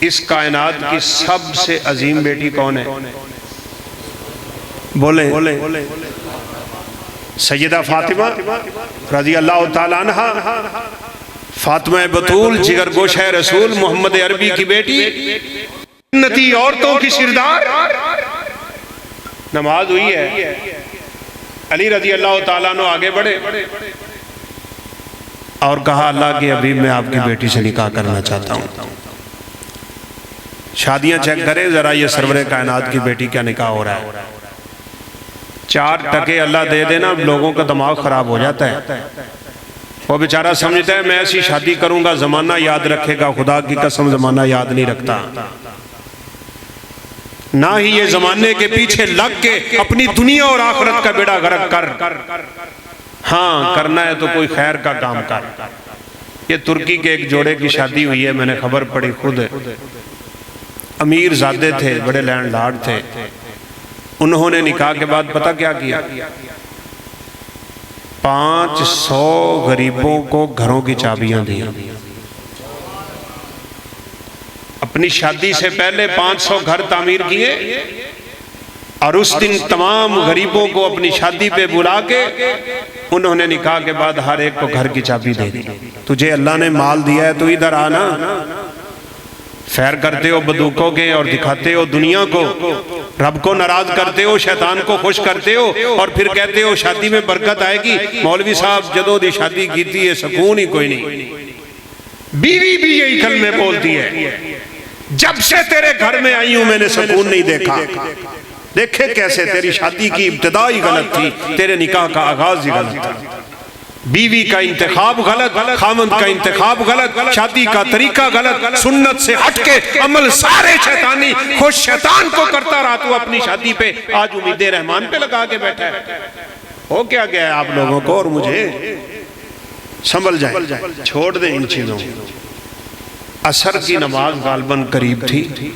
A: اس کائنات کی سب سے عظیم بیٹی کون ہے؟ بولیں۔ سیدہ فاطمہ رضی اللہ تعالیٰ عنہ، فاطمہ بطول جگر گوشہ رسول محمد عربی کی بیٹی، جنتی عورتوں کی سردار۔ نماز ہوئی ہے، علی رضی اللہ تعالیٰ عنہ آگے بڑھے اور کہا اللہ کے حبیب میں آپ کی بیٹی سے نکاح کرنا چاہتا ہوں۔ شادیاں چیک کرے ذرا یہ سرور کائنات کی بیٹی کا نکاح ہو رہا ہے۔ 4 ٹکے اللہ دے دینا لوگوں کا دماغ خراب ہو جاتا ہے۔ وہ بیچارہ سمجھتا ہے میں ایسی شادی کروں گا زمانہ یاد رکھے گا، خدا کی قسم زمانہ یاد نہیں رکھتا۔ نہ ہی یہ زمانے کے پیچھے لگ کے اپنی دنیا اور آخرت کا بیڑا غرق کر، ہاں کرنا ہے تو کوئی خیر کا کام کر۔ یہ ترکی کے ایک جوڑے کی شادی ہوئی ہے، میں نے خبر پڑھی خود۔ امیر زادے تھے، بڑے لینڈ لارڈ تھے۔ انہوں نے نکاح کے بعد پتہ کیا کیا؟ 500 غریبوں کو گھروں کی چابیاں دی۔ اپنی شادی سے پہلے 500 گھر تعمیر کیے، اور اس دن تمام غریبوں کو اپنی شادی پہ بلا کے انہوں نے نکاح کے بعد ہر ایک کو گھر کی چابی دے دی۔ تجھے اللہ نے مال دیا ہے تو ادھر آنا، فیر کرتے ہو بندوقوں کے اور دکھاتے ہو دنیا کو، رب کو ناراض کرتے ہو، شیطان کو خوش کرتے ہو، اور پھر کہتے ہو شادی میں برکت آئے گی۔ مولوی صاحب جدوں دی شادی کیتی ہے سکون ہی کوئی نہیں۔ بیوی بھی یہی کلمے بولتی ہے، جب سے تیرے گھر میں آئی ہوں میں نے سکون نہیں دیکھا۔ دیکھے کیسے تیری شادی کی ابتدا ہی غلط تھی، تیرے نکاح کا آغاز ہی غلط تھا۔ بیوی کا انتخاب غلط، خامند کا انتخاب غلط، شادی کا طریقہ غلط، سنت سے ہٹ کے عمل سارے شیطانی، خوش شیطان کو کرتا رہا۔ تو اپنی شادی پہ آج امید رحمان پہ لگا کے بیٹھا ہے۔ ہو کیا گیا ہے آپ لوگوں کو اور مجھے؟ سنبھل جائیں، چھوڑ دیں ان چیزوں۔ عصر کی نماز غالباً قریب تھی،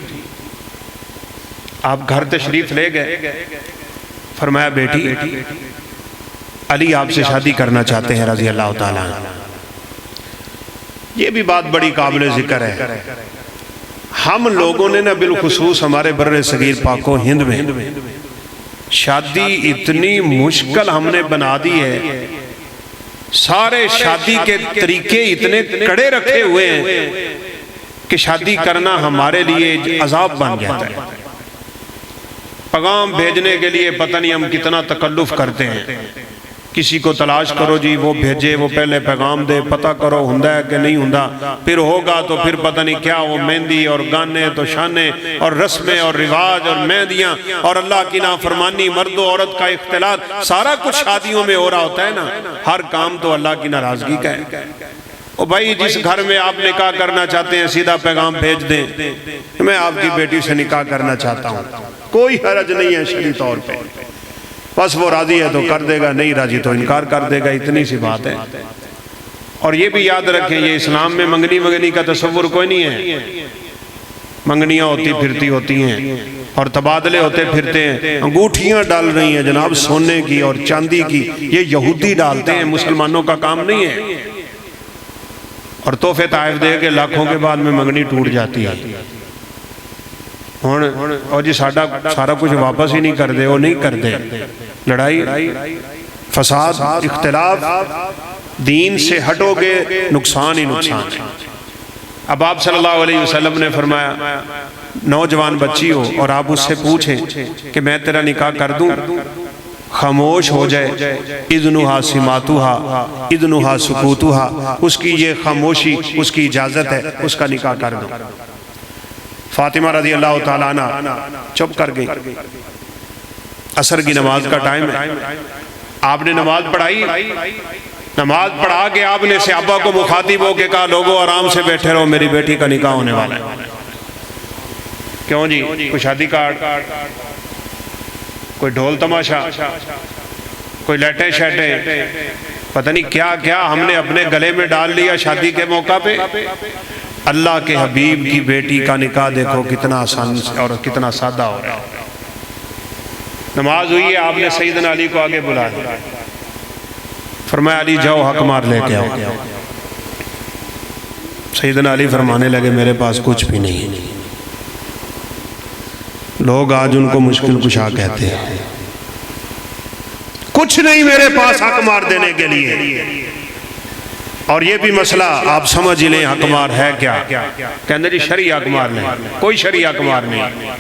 A: آپ گھر تشریف لے گئے، فرمایا بیٹی علی آپ سے شادی کرنا چاہتے ہیں رضی اللہ تعالیٰ عنہ۔ یہ بھی بات بڑی قابل ذکر ہے۔ ہم لوگوں نے نہ بالخصوص ہمارے بر صغیر پاک و ہند میں شادی اتنی مشکل ہم نے بنا دی ہے، سارے شادی کے طریقے اتنے کڑے رکھے ہوئے ہیں کہ شادی کرنا ہمارے لیے عذاب بن جاتا ہے۔ پیغام بھیجنے کے لیے پتہ نہیں ہم کتنا تکلف کرتے ہیں۔ کسی کو تلاش کرو جی، وہ بھیجے، وہ پہلے پیغام دے، پتہ کرو ہندہ ہے کہ نہیں ہندہ، پھر ہوگا تو پھر پتہ نہیں کیا، وہ مہندی اور گانے تو شانے اور رسمیں اور رواج اور مہندیاں اور اللہ کی نافرمانی، مرد و عورت کا اختلاط، سارا کچھ شادیوں میں ہو رہا ہوتا ہے نا۔ ہر کام تو اللہ کی ناراضگی کا ہے۔ او بھائی جس گھر میں آپ نکاح کرنا چاہتے ہیں سیدھا پیغام بھیج دیں، میں آپ کی بیٹی سے نکاح کرنا چاہتا ہوں، کوئی حرج نہیں ہے شرعی طور پہ، بس وہ راضی ہے تو کر دے گا، نہیں راضی تو انکار کر دے گا، اتنی سی بات ہے۔ اور یہ بھی یاد رکھیں یہ اسلام میں منگنی کا تصور کوئی نہیں ہے۔ منگنیاں ہوتی پھرتی ہوتی ہیں اور تبادلے ہوتے پھرتے ہیں، انگوٹھیاں ڈال رہی ہیں جناب سونے کی اور چاندی کی، یہ یہودی ڈالتے ہیں، مسلمانوں کا کام نہیں ہے۔ اور تحفے تحائف دے کے لاکھوں کے بعد میں منگنی ٹوٹ جاتی ہے۔ اور جی سارا کچھ واپس ہی نہیں کر دے، وہ نہیں کر دے۔ لڑائی فساد اختلاف، دین سے ہٹو گے نقصان ہی نقصان ہے۔ اب آپ صلی اللہ علیہ وسلم نے فرمایا نوجوان بچی ہو اور آپ اس سے پوچھیں کہ میں تیرا نکاح کر دوں، خاموش ہو جائے، اذنہا سماتہا اذنہا سکوتہا، اس کی یہ خاموشی اس کی اجازت ہے، اس کا نکاح کر دو۔ فاطمہ رضی اللہ تعالیٰ عنہ چپ کر گئی۔ عصر کی نماز کا ٹائم ہے، آپ نے نماز پڑھائی، نماز پڑھا کے آپ نے صحابہ کو مخاطب ہو کے کہا لوگوں آرام سے بیٹھے رہو، میری بیٹی کا نکاح ہونے والا ہے۔ کیوں جی؟ کوئی شادی کارڈ، کوئی ڈھول تماشا، کوئی لیٹے شیٹے، پتہ نہیں کیا کیا ہم نے اپنے گلے میں ڈال لیا شادی کے موقع پہ۔ اللہ کے حبیب کی بیٹی کا نکاح دیکھو کتنا آسان اور کتنا سادہ ہو رہا ہے۔ نماز ہوئی ہے، آپ نے سیدنا علی کو آگے بلا دیا، فرمایا علی جاؤ حق مار لے کے آؤ۔ سیدنا علی فرمانے لگے میرے پاس کچھ بھی نہیں۔ لوگ آج ان کو مشکل کشا کہتے ہیں، کچھ نہیں میرے پاس حق مار دینے کے لیے۔ اور یہ بھی مسئلہ آپ سمجھ لیں حق مار ہے کیا؟ کہنے جی شرعی حق مار نہیں، کوئی شرعی حق مار نہیں۔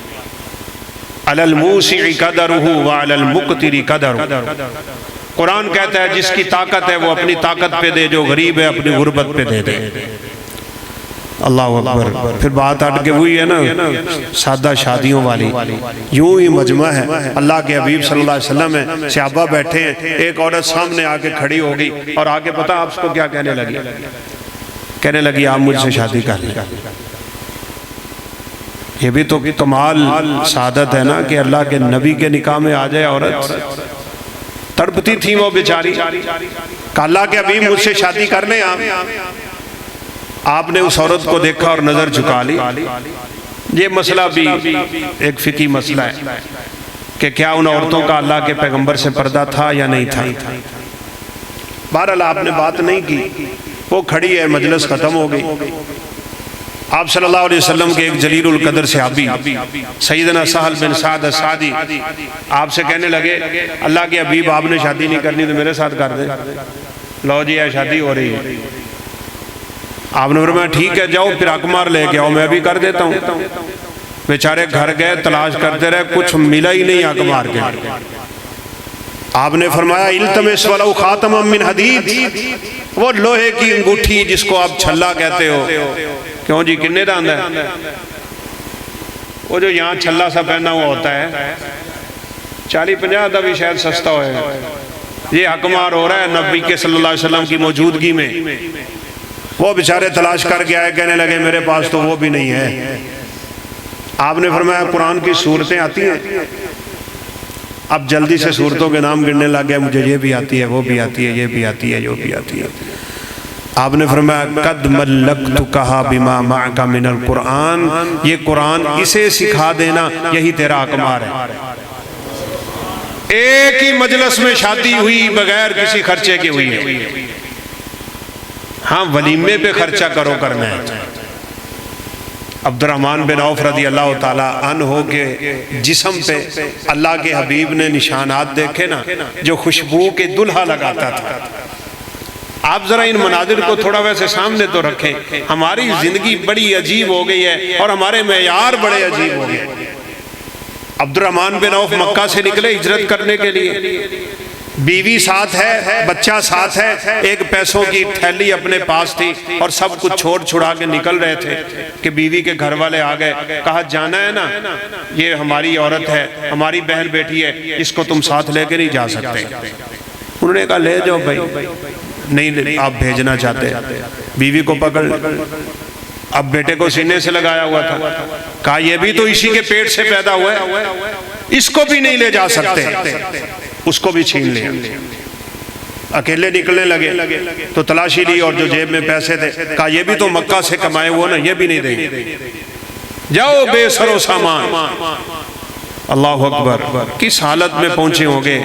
A: علی الموسع قدرہ وعلی المقتر قدرہ، قرآن کہتا ہے جس کی طاقت ہے وہ اپنی طاقت پہ دے، جو غریب ہے اپنی غربت پہ دے دے۔ اللہ اکبر۔ پھر بات ہٹ کے ہوئی ہے نا سادہ شادیوں والی، یوں ہی مجمع ہے، اللہ کے حبیب صلی اللہ علیہ وسلم ہے، صحابہ بیٹھے ہیں، ایک عورت سامنے آ کے کھڑی ہوگی اور آگے پتہ آپ اس کو کیا کہنے لگی؟ کہنے لگی آپ مجھ سے شادی کر لیں۔ یہ بھی تو کمال سعادت ہے نا کہ اللہ کے نبی کے نکاح میں آ جائے عورت۔ تڑپتی تھی وہ بیچاری، کہ اللہ کے حبیب مجھ سے شادی کر لیں آپ نے اس عورت کو دیکھا اور نظر جھکا لی۔ یہ مسئلہ بھی ایک فقہی مسئلہ ہے کہ کیا ان عورتوں کا اللہ کے پیغمبر سے پردہ تھا یا نہیں تھا۔ بہرحال آپ نے بات نہیں کی، وہ کھڑی ہے، مجلس ختم ہو گئی۔ آپ صلی اللہ علیہ وسلم کے ایک جلیل القدر صحابی سیدنا سہل بن سعد الساعدی آپ سے کہنے لگے اللہ کے حبیب آپ نے شادی نہیں کرنی تو میرے ساتھ کر دیں۔ لو جی ہے شادی ہو رہی ہے۔ آپ نے فرمایا ٹھیک ہے جاؤ پھر حق مار لے کے آؤ، میں بھی کر دیتا ہوں۔ بیچارے گھر گئے تلاش کرتے رہے، کچھ ملا ہی نہیں حق مار کے۔ آپ نے فرمایا التمس ولو خاتما من حدید، وہ لوہے کی انگوٹھی جس کو آپ چھلا کہتے ہو۔ کیوں جی کنے دا آندہ ہے؟ وہ جو یہاں چھلا سا پہنا ہوا ہوتا ہے 40-50 دا بھی شاید سستا ہوئے۔ یہ حق مار ہو رہا ہے نبی کے صلی اللہ علیہ وسلم کی موجودگی میں۔ وہ بیچارے تلاش کر کے آئے، کہنے لگے میرے پاس تو وہ بھی نہیں ہے۔ آپ نے فرمایا قرآن کی صورتیں آتی ہیں، اب جلدی سے صورتوں کے نام گننے لگ گئے، مجھے یہ بھی آتی ہے، وہ بھی آتی ہے، یہ بھی آتی ہے، جو بھی آتی ہے۔ آپ نے فرمایا قد ملکتکہا بما معک من القرآن، یہ قرآن اسے سکھا دینا یہی تیرا حق مار ہے۔ ایک ہی مجلس میں شادی ہوئی بغیر کسی خرچے کے ہوئی ہے۔ ہاں ولیمے پہ خرچہ کرو کرنا ہے۔ عبد الرحمن بن عوف رضی اللہ تعالیٰ عنہ کے جسم پہ اللہ کے حبیب نے نشانات دیکھے نا، جو خوشبو کے دلہا لگاتا تھا۔ آپ ذرا ان مناظر کو تھوڑا ویسے سامنے تو رکھیں، ہماری زندگی بڑی عجیب ہو گئی ہے اور ہمارے معیار بڑے عجیب ہو گئے۔ عبد الرحمن بن عوف مکہ سے نکلے ہجرت کرنے کے لیے، بیوی ساتھ ہے، بچہ ساتھ ہے، ایک پیسوں کی تھیلی اپنے پاس تھی اور سب کچھ چھوڑ چھڑا کے نکل رہے تھے کہ بیوی کے گھر والے آ گئے، کہا جانا ہے نا، یہ ہماری عورت ہے، ہماری بہن بیٹی ہے، اس کو تم ساتھ لے کے نہیں جا سکتے۔ انہوں نے کہا لے جاؤ بھائی، نہیں آپ بھیجنا چاہتے۔ بیوی کو پکڑ، اب بیٹے کو سینے سے لگایا ہوا تھا، کہا یہ بھی تو اسی کے پیٹ سے پیدا ہوا ہے، اس کو بھی نہیں لے جا سکتے، اس کو بھی چھین لیا۔ اکیلے نکلنے لگے تو تلاشی لی اور جو جیب میں پیسے تھے کہا یہ بھی تو مکہ سے کمائے وہ نا، یہ بھی نہیں دیں گے، جاؤ بے سر و سامان۔ اللہ اکبر، کس حالت میں پہنچے ہوں گے؟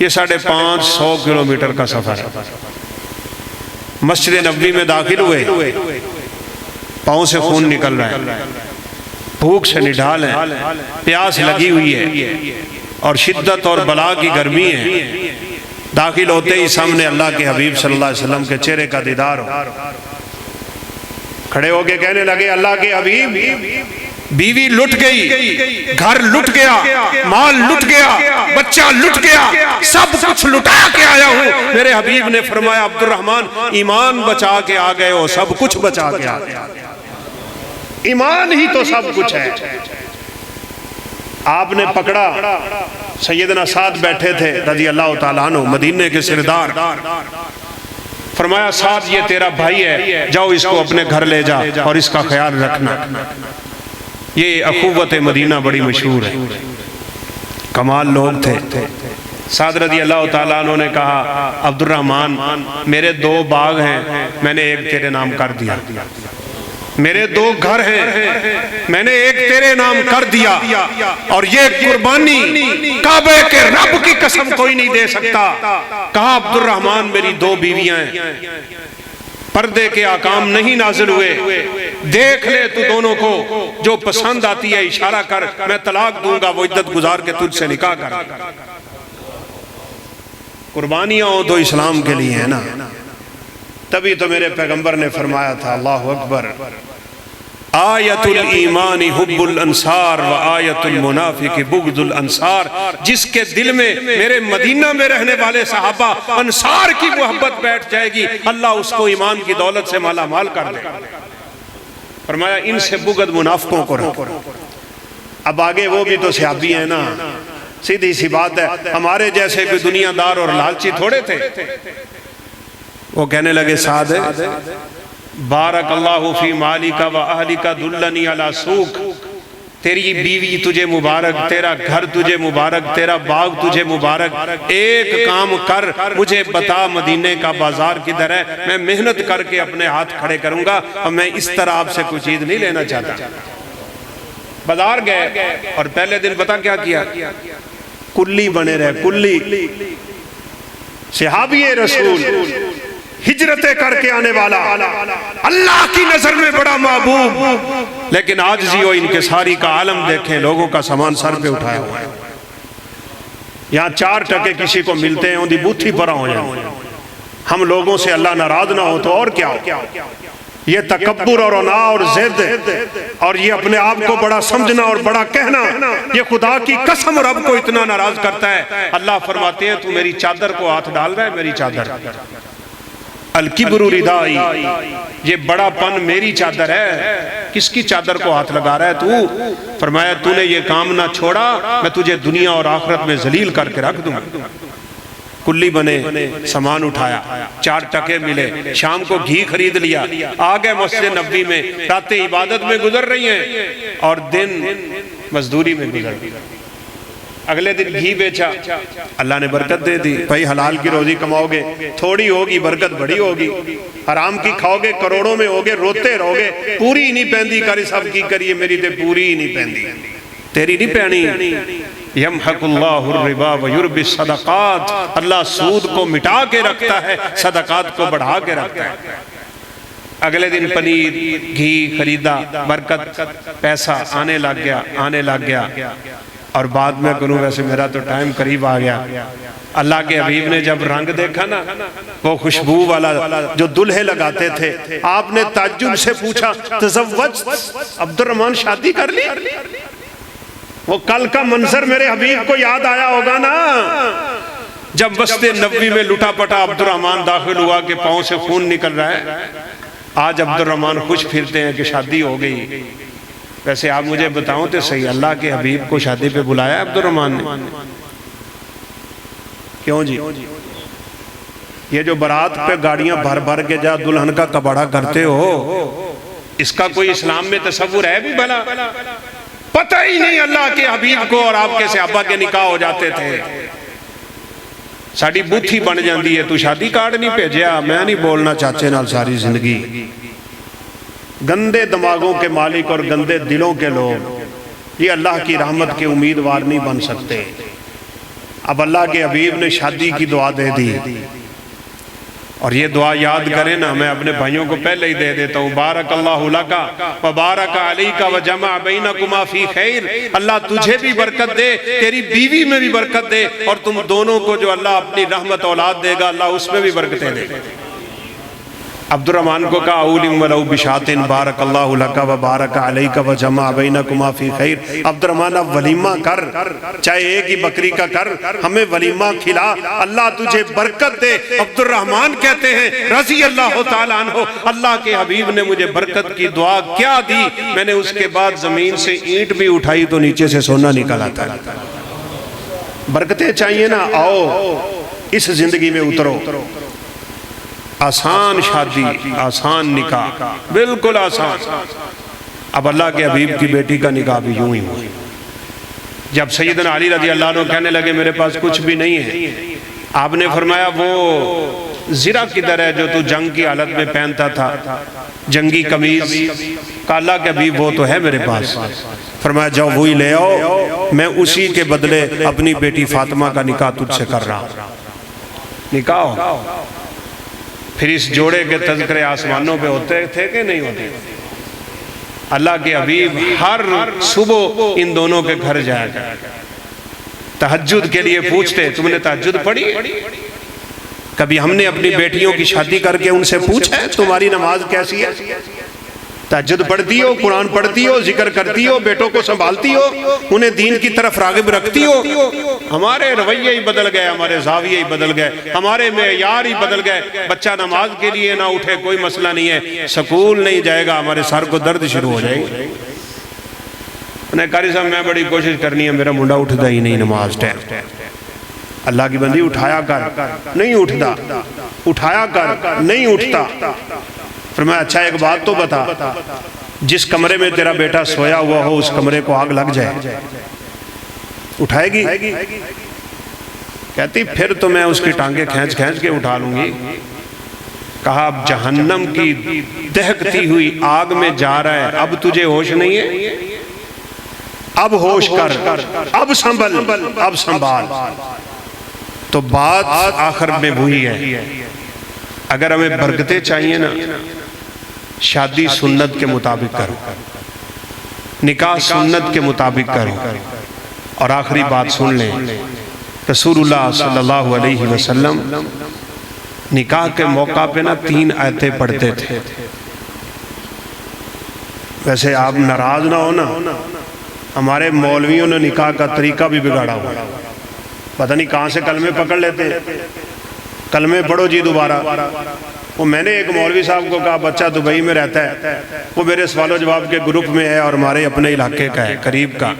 A: یہ 550 کلومیٹر کا سفر ہے۔ مسجد نبوی میں داخل ہوئے، پاؤں سے خون نکل رہا ہے، بھوک سے نڈھال ہیں، پیاس لگی ہوئی ہے اور شدت اور بلا کی گرمی ہے۔ داخل ہوتے ہی سامنے اللہ کے حبیب صلی اللہ علیہ وسلم کے چہرے کا دیدار ہو، کھڑے ہو کے کہنے لگے اللہ کے حبیب بیوی لٹ گئی، گھر لٹ گیا، مال لٹ گیا، بچہ لٹ گیا، سب کچھ لٹا کے آیا ہوں۔ میرے حبیب نے فرمایا عبد الرحمن ایمان بچا کے آ گئے ہو، سب کچھ بچا کے آ گئے، ایمان ہی تو سب کچھ ہے۔ آپ نے پکڑا، سیدنا سعد بیٹھے تھے رضی اللہ تعالیٰ عنہ، مدینے کے سردار، فرمایا سعد یہ تیرا بھائی ہے، جاؤ اس کو اپنے گھر لے جا اور اس کا خیال رکھنا۔ یہ اخوت مدینہ بڑی مشہور ہے، کمال لوگ تھے۔ سعد رضی اللہ تعالیٰ عنہ نے کہا عبد الرحمن میرے 2 باغ ہیں، میں نے ایک تیرے نام کر دیا، میرے 2 گھر ہیں، میں نے ایک تیرے نام کر دیا، اور یہ قربانی کعبے کے رب کی قسم کوئی نہیں دے سکتا۔ کہا عبد الرحمن میری 2 بیویاں ہیں، پردے کے احکام نہیں نازل ہوئے، دیکھ لے تو دونوں کو جو پسند آتی ہے اشارہ کر، میں طلاق دوں گا، وہ عدت گزار کے تجھ سے نکاح کر۔ قربانیاں ہو تو اسلام کے لیے ہے نا، تبھی تو میرے پیغمبر نے فرمایا تھا اللہ اکبر، آیت الایمان حب الانصار و آیت المنافق بغض الانصار۔ جس کے دل میں میرے مدینہ میں رہنے والے صحابہ انصار کی محبت بیٹھ جائے گی، اللہ اس کو ایمان کی دولت سے مالا مال کر دے۔ فرمایا ان سے بغض منافقوں کو رکھو۔ اب آگے وہ بھی تو صحابی ہیں نا، سیدھی سی بات ہے، ہمارے جیسے کوئی دنیا دار اور لالچی تھوڑے تھے۔ وہ کہنے لگے سعد بارک اللہ فی مالک و اہلک دلنی علی سوق، تیری بیوی تجھے مبارک، تیرا گھر تجھے مبارک، تیرا باغ تجھے مبارک، ایک کام کر مجھے بتا مدینے کا بازار کدھر ہے، میں محنت کر کے اپنے ہاتھ کھڑے کروں گا، اور میں اس طرح آپ سے کوئی چیز نہیں لینا چاہتا۔ بازار گئے اور پہلے دن پتہ کیا کیا، کلی بنے رہے، کلی صحابی رسول، ہجرتیں کر کے آنے والا، اللہ کی نظر میں بڑا محبوب، لیکن عاجزی و انکساری کا عالم دیکھیں، لوگوں کا سامان سر پہ اٹھایا ہوا ہے۔ یہاں 4 ٹکے کسی کو ملتے ہیں ان دی بوتھی پرا ہو جائیں، ہم لوگوں سے اللہ ناراض نہ ہو تو اور کیا ہو۔ یہ تکبر اور انا اور زد اور یہ اپنے آپ کو بڑا سمجھنا اور بڑا کہنا، یہ خدا کی قسم رب کو اتنا ناراض کرتا ہے۔ اللہ فرماتے ہیں تو میری چادر کو ہاتھ ڈال رہا ہے، میری چادر الکبر ردائی، یہ بڑا پن میری چادر ہے، کس کی چادر کو ہاتھ لگا رہا ہے تو؟ فرمایا تو نے یہ کام نہ چھوڑا میں تجھے دنیا اور آخرت میں ذلیل کر کے رکھ دوں۔ کلی بنے، سامان اٹھایا، 4 ٹکے ملے، شام کو گھی خرید لیا، آگے مسجد نبوی میں، راتیں عبادت میں گزر رہی ہیں اور دن مزدوری میں گزر رہی ہیں۔ اگلے دن گھی بیچا، اللہ نے برکت دے دی، بھائی حلال کی روزی کماؤ گے، تھوڑی ہوگی برکت بڑی ہوگی، حرام کی کھاؤ گے کروڑوں میں ہوگے، روتے رہو گے، پوری ہی نہیں پہندی کری سب کی کریے، میری تے پوری ہی نہیں پہندی، تیری نہیں پہنی۔ یمحق اللہ الربا ویربی الصدقات، اللہ سود کو مٹا کے رکھتا ہے، صدقات کو بڑھا کے رکھتا ہے۔ اگلے دن پنیر گھی خریدا، برکت، پیسہ آنے لگ گیا، اور بعد میں کروں، ویسے میرا تو ٹائم قریب آ گیا۔ اللہ کے حبیب نے جب رنگ دیکھا نا، وہ خوشبو والا جو دلہے لگاتے تھے، آپ نے تعجب سے پوچھا تزوج عبد الرحمن شادی کر لی؟ وہ کل کا منظر میرے حبیب کو یاد آیا ہوگا نا، جب مسجد نبوی میں لٹا پٹا عبد الرحمن داخل ہوا کہ پاؤں سے خون نکل رہا ہے۔ آج عبد الرحمن خوش پھرتے ہیں کہ شادی ہو گئی۔ ویسے آپ مجھے بتاؤں تو صحیح، اللہ کے حبیب کو شادی پہ بلایا عبد الرحمن نے؟ کیوں جی؟ یہ جو برات پہ گاڑیاں بھر بھر کے جا دلہن کا کباڑا کرتے ہو، اس کا کوئی اسلام میں تصور ہے بھی بھلا؟ پتہ ہی نہیں اللہ کے حبیب کو اور آپ کے صحابہ کے نکاح ہو جاتے تھے۔ ساڑی بوتھی بن جاندی ہے، تو شادی کارڈ نہیں بھیجیا، میں نہیں بولنا چاچے نال ساری زندگی۔ گندے دماغوں کے مالک اور گندے دلوں کے لوگ یہ اللہ کی رحمت کے امیدوار نہیں بن سکتے۔ اب اللہ کے حبیب نے شادی کی دعا دے دی، اور یہ دعا یاد کریں نا، میں اپنے بھائیوں کو پہلے ہی دے دیتا ہوں، بارک اللہ لکا و بارک علیکا و جمع بینکما فی خیر، اللہ تجھے بھی برکت دے، تیری بیوی میں بھی برکت دے، اور تم دونوں کو جو اللہ اپنی رحمت اولاد دے گا اللہ اس میں بھی برکتیں دے۔ عبد الرحمن کو کہا اولم ولو بشاتن بارک اللہ لکا و بارک علیک و جمع بینکما فی خیر، عبد الرحمن اب ولیمہ کر، چاہے ایک ہی بکری کا کر، ہمیں ولیمہ کھلا، اللہ تجھے برکت دے۔ عبد الرحمن کہتے ہیں رضی اللہ تعالیٰ عنہ، اللہ کے حبیب نے مجھے برکت کی دعا کیا دی، میں نے اس کے بعد زمین سے اینٹ بھی اٹھائی تو نیچے سے سونا نکل آتا ہے۔ برکتیں چاہیے نا، آؤ اس زندگی میں اترو، آسان شادی، آسان نکاح، بالکل آسان۔ اب اللہ کے حبیب کی بیٹی کا نکاح بھی یوں ہی ہوئی۔ جب سیدنا علی رضی اللہ عنہ کہنے لگے میرے پاس کچھ بھی نہیں ہے، آپ نے فرمایا وہ زرہ کدھر ہے جو تو جنگ کی حالت میں پہنتا تھا، جنگی قمیض؟ کہا اللہ کے حبیب وہ تو ہے میرے پاس۔ فرمایا جاؤ وہی لے آؤ، میں اسی کے بدلے اپنی بیٹی فاطمہ کا نکاح تجھ سے کر رہا ہوں۔ نکاح ہو۔ پھر اس جوڑے کے تذکرے آسمانوں پہ ہوتے تھے کہ نہیں ہوتے؟ اللہ کے حبیب ہر صبح ان دونوں کے گھر جایا کرتے، تہجد کے لیے پوچھتے تم نے تہجد پڑھی؟ کبھی ہم نے اپنی بیٹیوں کی شادی کر کے ان سے پوچھا ہے تمہاری نماز کیسی ہے؟ تہجد پڑھتی ہو، قرآن پڑھتی ہو، ذکر کرتی ہو، بیٹوں کو سنبھالتی ہو، انہیں دین کی طرف راغب رکھتی ہو؟ ہمارے رویے ہی بدل گئے، ہمارے زاویے ہی بدل گئے، ہمارے معیار ہی بدل گئے۔ بچہ نماز کے لیے نہ اٹھے کوئی مسئلہ نہیں ہے، سکول نہیں جائے گا ہمارے سر کو درد شروع ہو جائے گی۔ انہیں قاری صاحب میں بڑی کوشش کرنی ہے، میرا منڈا اٹھتا ہی نہیں نماز ٹائم۔ اللہ کی بندی اٹھایا کر، نہیں اٹھتا، اٹھایا کر، نہیں اٹھتا۔ فرمایا اچھا ایک بات تو بتا، جس کمرے میں تیرا بیٹا سویا ہوا ہو اس کمرے کو آگ لگ جائے، اٹھائے گی؟ کہتی پھر تو میں اس کی ٹانگیں کھینچ کھینچ کے اٹھا لوں گی۔ کہا اب جہنم کی دہکتی ہوئی آگ میں جا رہا ہے، اب تجھے ہوش نہیں ہے؟ اب ہوش کر، اب سنبھل، اب سنبھال۔ تو بات آخر میں وہی ہے، اگر ہمیں برکتیں چاہیے نا، شادی سنت کے مطابق کرو، نکاح سنت کے مطابق کرو۔ اور آخری بات سن لیں، رسول اللہ صلی اللہ علیہ وسلم نکاح کے موقع پہ نا 3 آیتیں پڑھتے تھے۔ ویسے آپ ناراض نہ ہونا، ہمارے مولویوں نے نکاح کا طریقہ بھی بگاڑا ہوا، پتہ نہیں کہاں سے کلمے پکڑ لیتے ہیں، کلمے پڑھو جی دوبارہ۔ وہ میں نے ایک مولوی صاحب کو کہا بچہ دبئی میں رہتا ہے، وہ میرے سوال و جواب کے گروپ میں ہے اور ہمارے اپنے علاقے کا ہے، قریب کا۔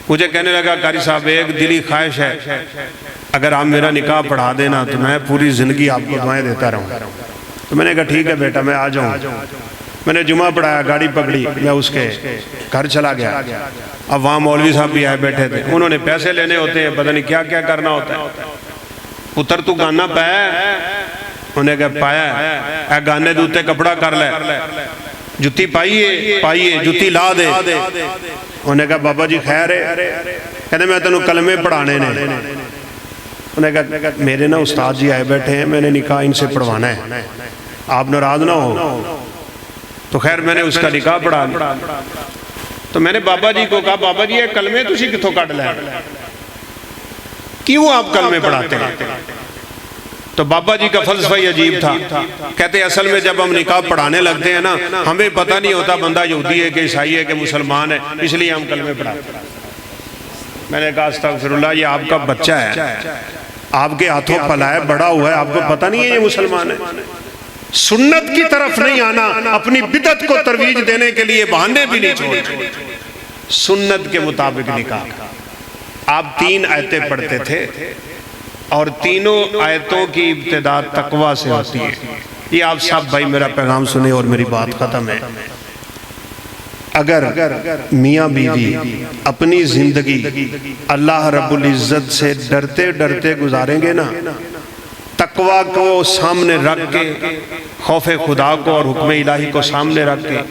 A: مجھے کہنے لگا قاری صاحب ایک دلی خواہش ہے، اگر آپ میرا نکاح پڑھا دینا تو میں پوری زندگی آپ کو دعائیں دیتا رہوں۔ تو میں نے کہا ٹھیک ہے بیٹا میں آ جاؤں۔ میں نے جمعہ پڑھایا، گاڑی پکڑی، میں اس کے گھر چلا گیا۔ اب وہاں مولوی صاحب بھی آئے بیٹھے تھے، انہوں نے پیسے لینے ہوتے ہیں، پتہ نہیں کیا کیا کرنا ہوتا ہے۔ پتر تو گانا پایا ہے؟ انہیں کہا پایا ہے، اے گانے دوتے کپڑا کر لے، جتی پائیے پائیے، جتی لا دے۔ انہیں کہا بابا جی خیر ہے؟ کہتے میں تنوں کلمے پڑھانے نے۔ انہیں کہا میرے نا استاد جی آئے بیٹھے ہیں، میں نے نکاح ان سے پڑھوانا ہے، آپ ناراض نہ ہو۔ تو خیر میں نے اس کا نکاح پڑھا لیا۔ تو میں نے بابا جی کو کہا بابا جی یہ کلمے تسی کتھوں کٹ لے، کیوں آپ کلمے پڑھاتے ہیں؟ تو بابا جی کا فلسفہ عجیب تھا، کہتے اصل میں جب ہم نکاح پڑھانے لگتے ہیں نا، ہمیں پتہ نہیں ہوتا بندہ یہودی ہے کہ عیسائی ہے کہ مسلمان ہے، اس لیے ہم کلمے پڑھاتے ہیں۔ میں نے کہا استغفر اللہ، یہ آپ کا بچہ ہے، آپ کے ہاتھوں پلا ہے، بڑا ہوا ہے، آپ کو پتہ نہیں ہے یہ مسلمان ہے۔ سنت کی طرف نہیں آنا، اپنی بدعت کو ترویج دینے کے لیے بہانے بھی نہیں چھوڑتے۔ سنت کے مطابق نکاح۔ آپ 3 آیتیں پڑھتے تھے اور تینوں آیتوں کی ابتدا تقوی سے ہوتی ہے۔ یہ آپ سب بھائی میرا پیغام سنیں اور میری بات ختم ہے۔ اگر میاں بیوی اپنی زندگی اللہ رب العزت سے ڈرتے ڈرتے گزاریں گے نا، تقوی کو سامنے رکھ کے، خوف خدا کو اور حکم الہی کو سامنے رکھ کے،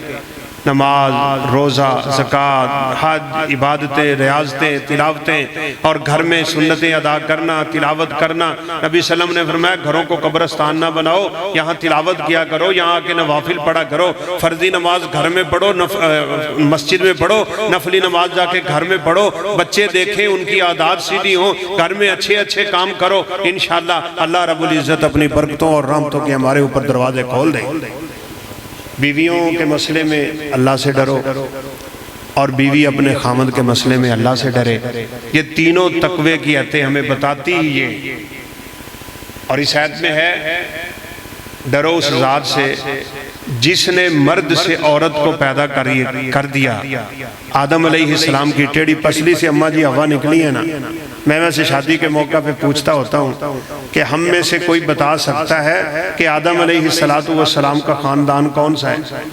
A: نماز، روزہ، زکوٰۃ، حج، عبادتیں، ریاضتیں، تلاوتیں، اور گھر میں سنتیں ادا کرنا، تلاوت کرنا۔ نبی صلی اللہ علیہ وسلم نے فرمایا گھروں کو قبرستان نہ بناؤ، یہاں تلاوت کیا کرو، یہاں آ کے نوافل پڑھا کرو۔ فرضی نماز گھر میں پڑھو، مسجد میں پڑھو، نفلی نماز جا کے گھر میں پڑھو، بچے دیکھیں ان کی عادات سیدھی ہوں، گھر میں اچھے اچھے کام کرو، انشاءاللہ اللہ رب العزت اپنی برکتوں اور رحمتوں کے ہمارے اوپر دروازے کھول دیں۔ بیویوں کے مسئلے میں اللہ سے ڈرو، اور بیوی اپنے خامد کے مسئلے میں اللہ سے ڈرے۔ یہ تینوں تقوی کی آیتیں ہمیں بتاتی ہی یہ، اور اس آیت میں ہے ڈرو اس ذات سے جس نے مرد سے عورت کو پیدا کر دیا۔ آدم علیہ السلام کی ٹیڑھی پسلی سے اماں جی ہوا نکلی ہے نا، میں ویسے شادی کے موقع پہ پوچھتا ہوتا ہوں کہ ہم میں سے کوئی بتا سکتا ہے کہ آدم علیہ السلام کا خاندان کون سا ہے؟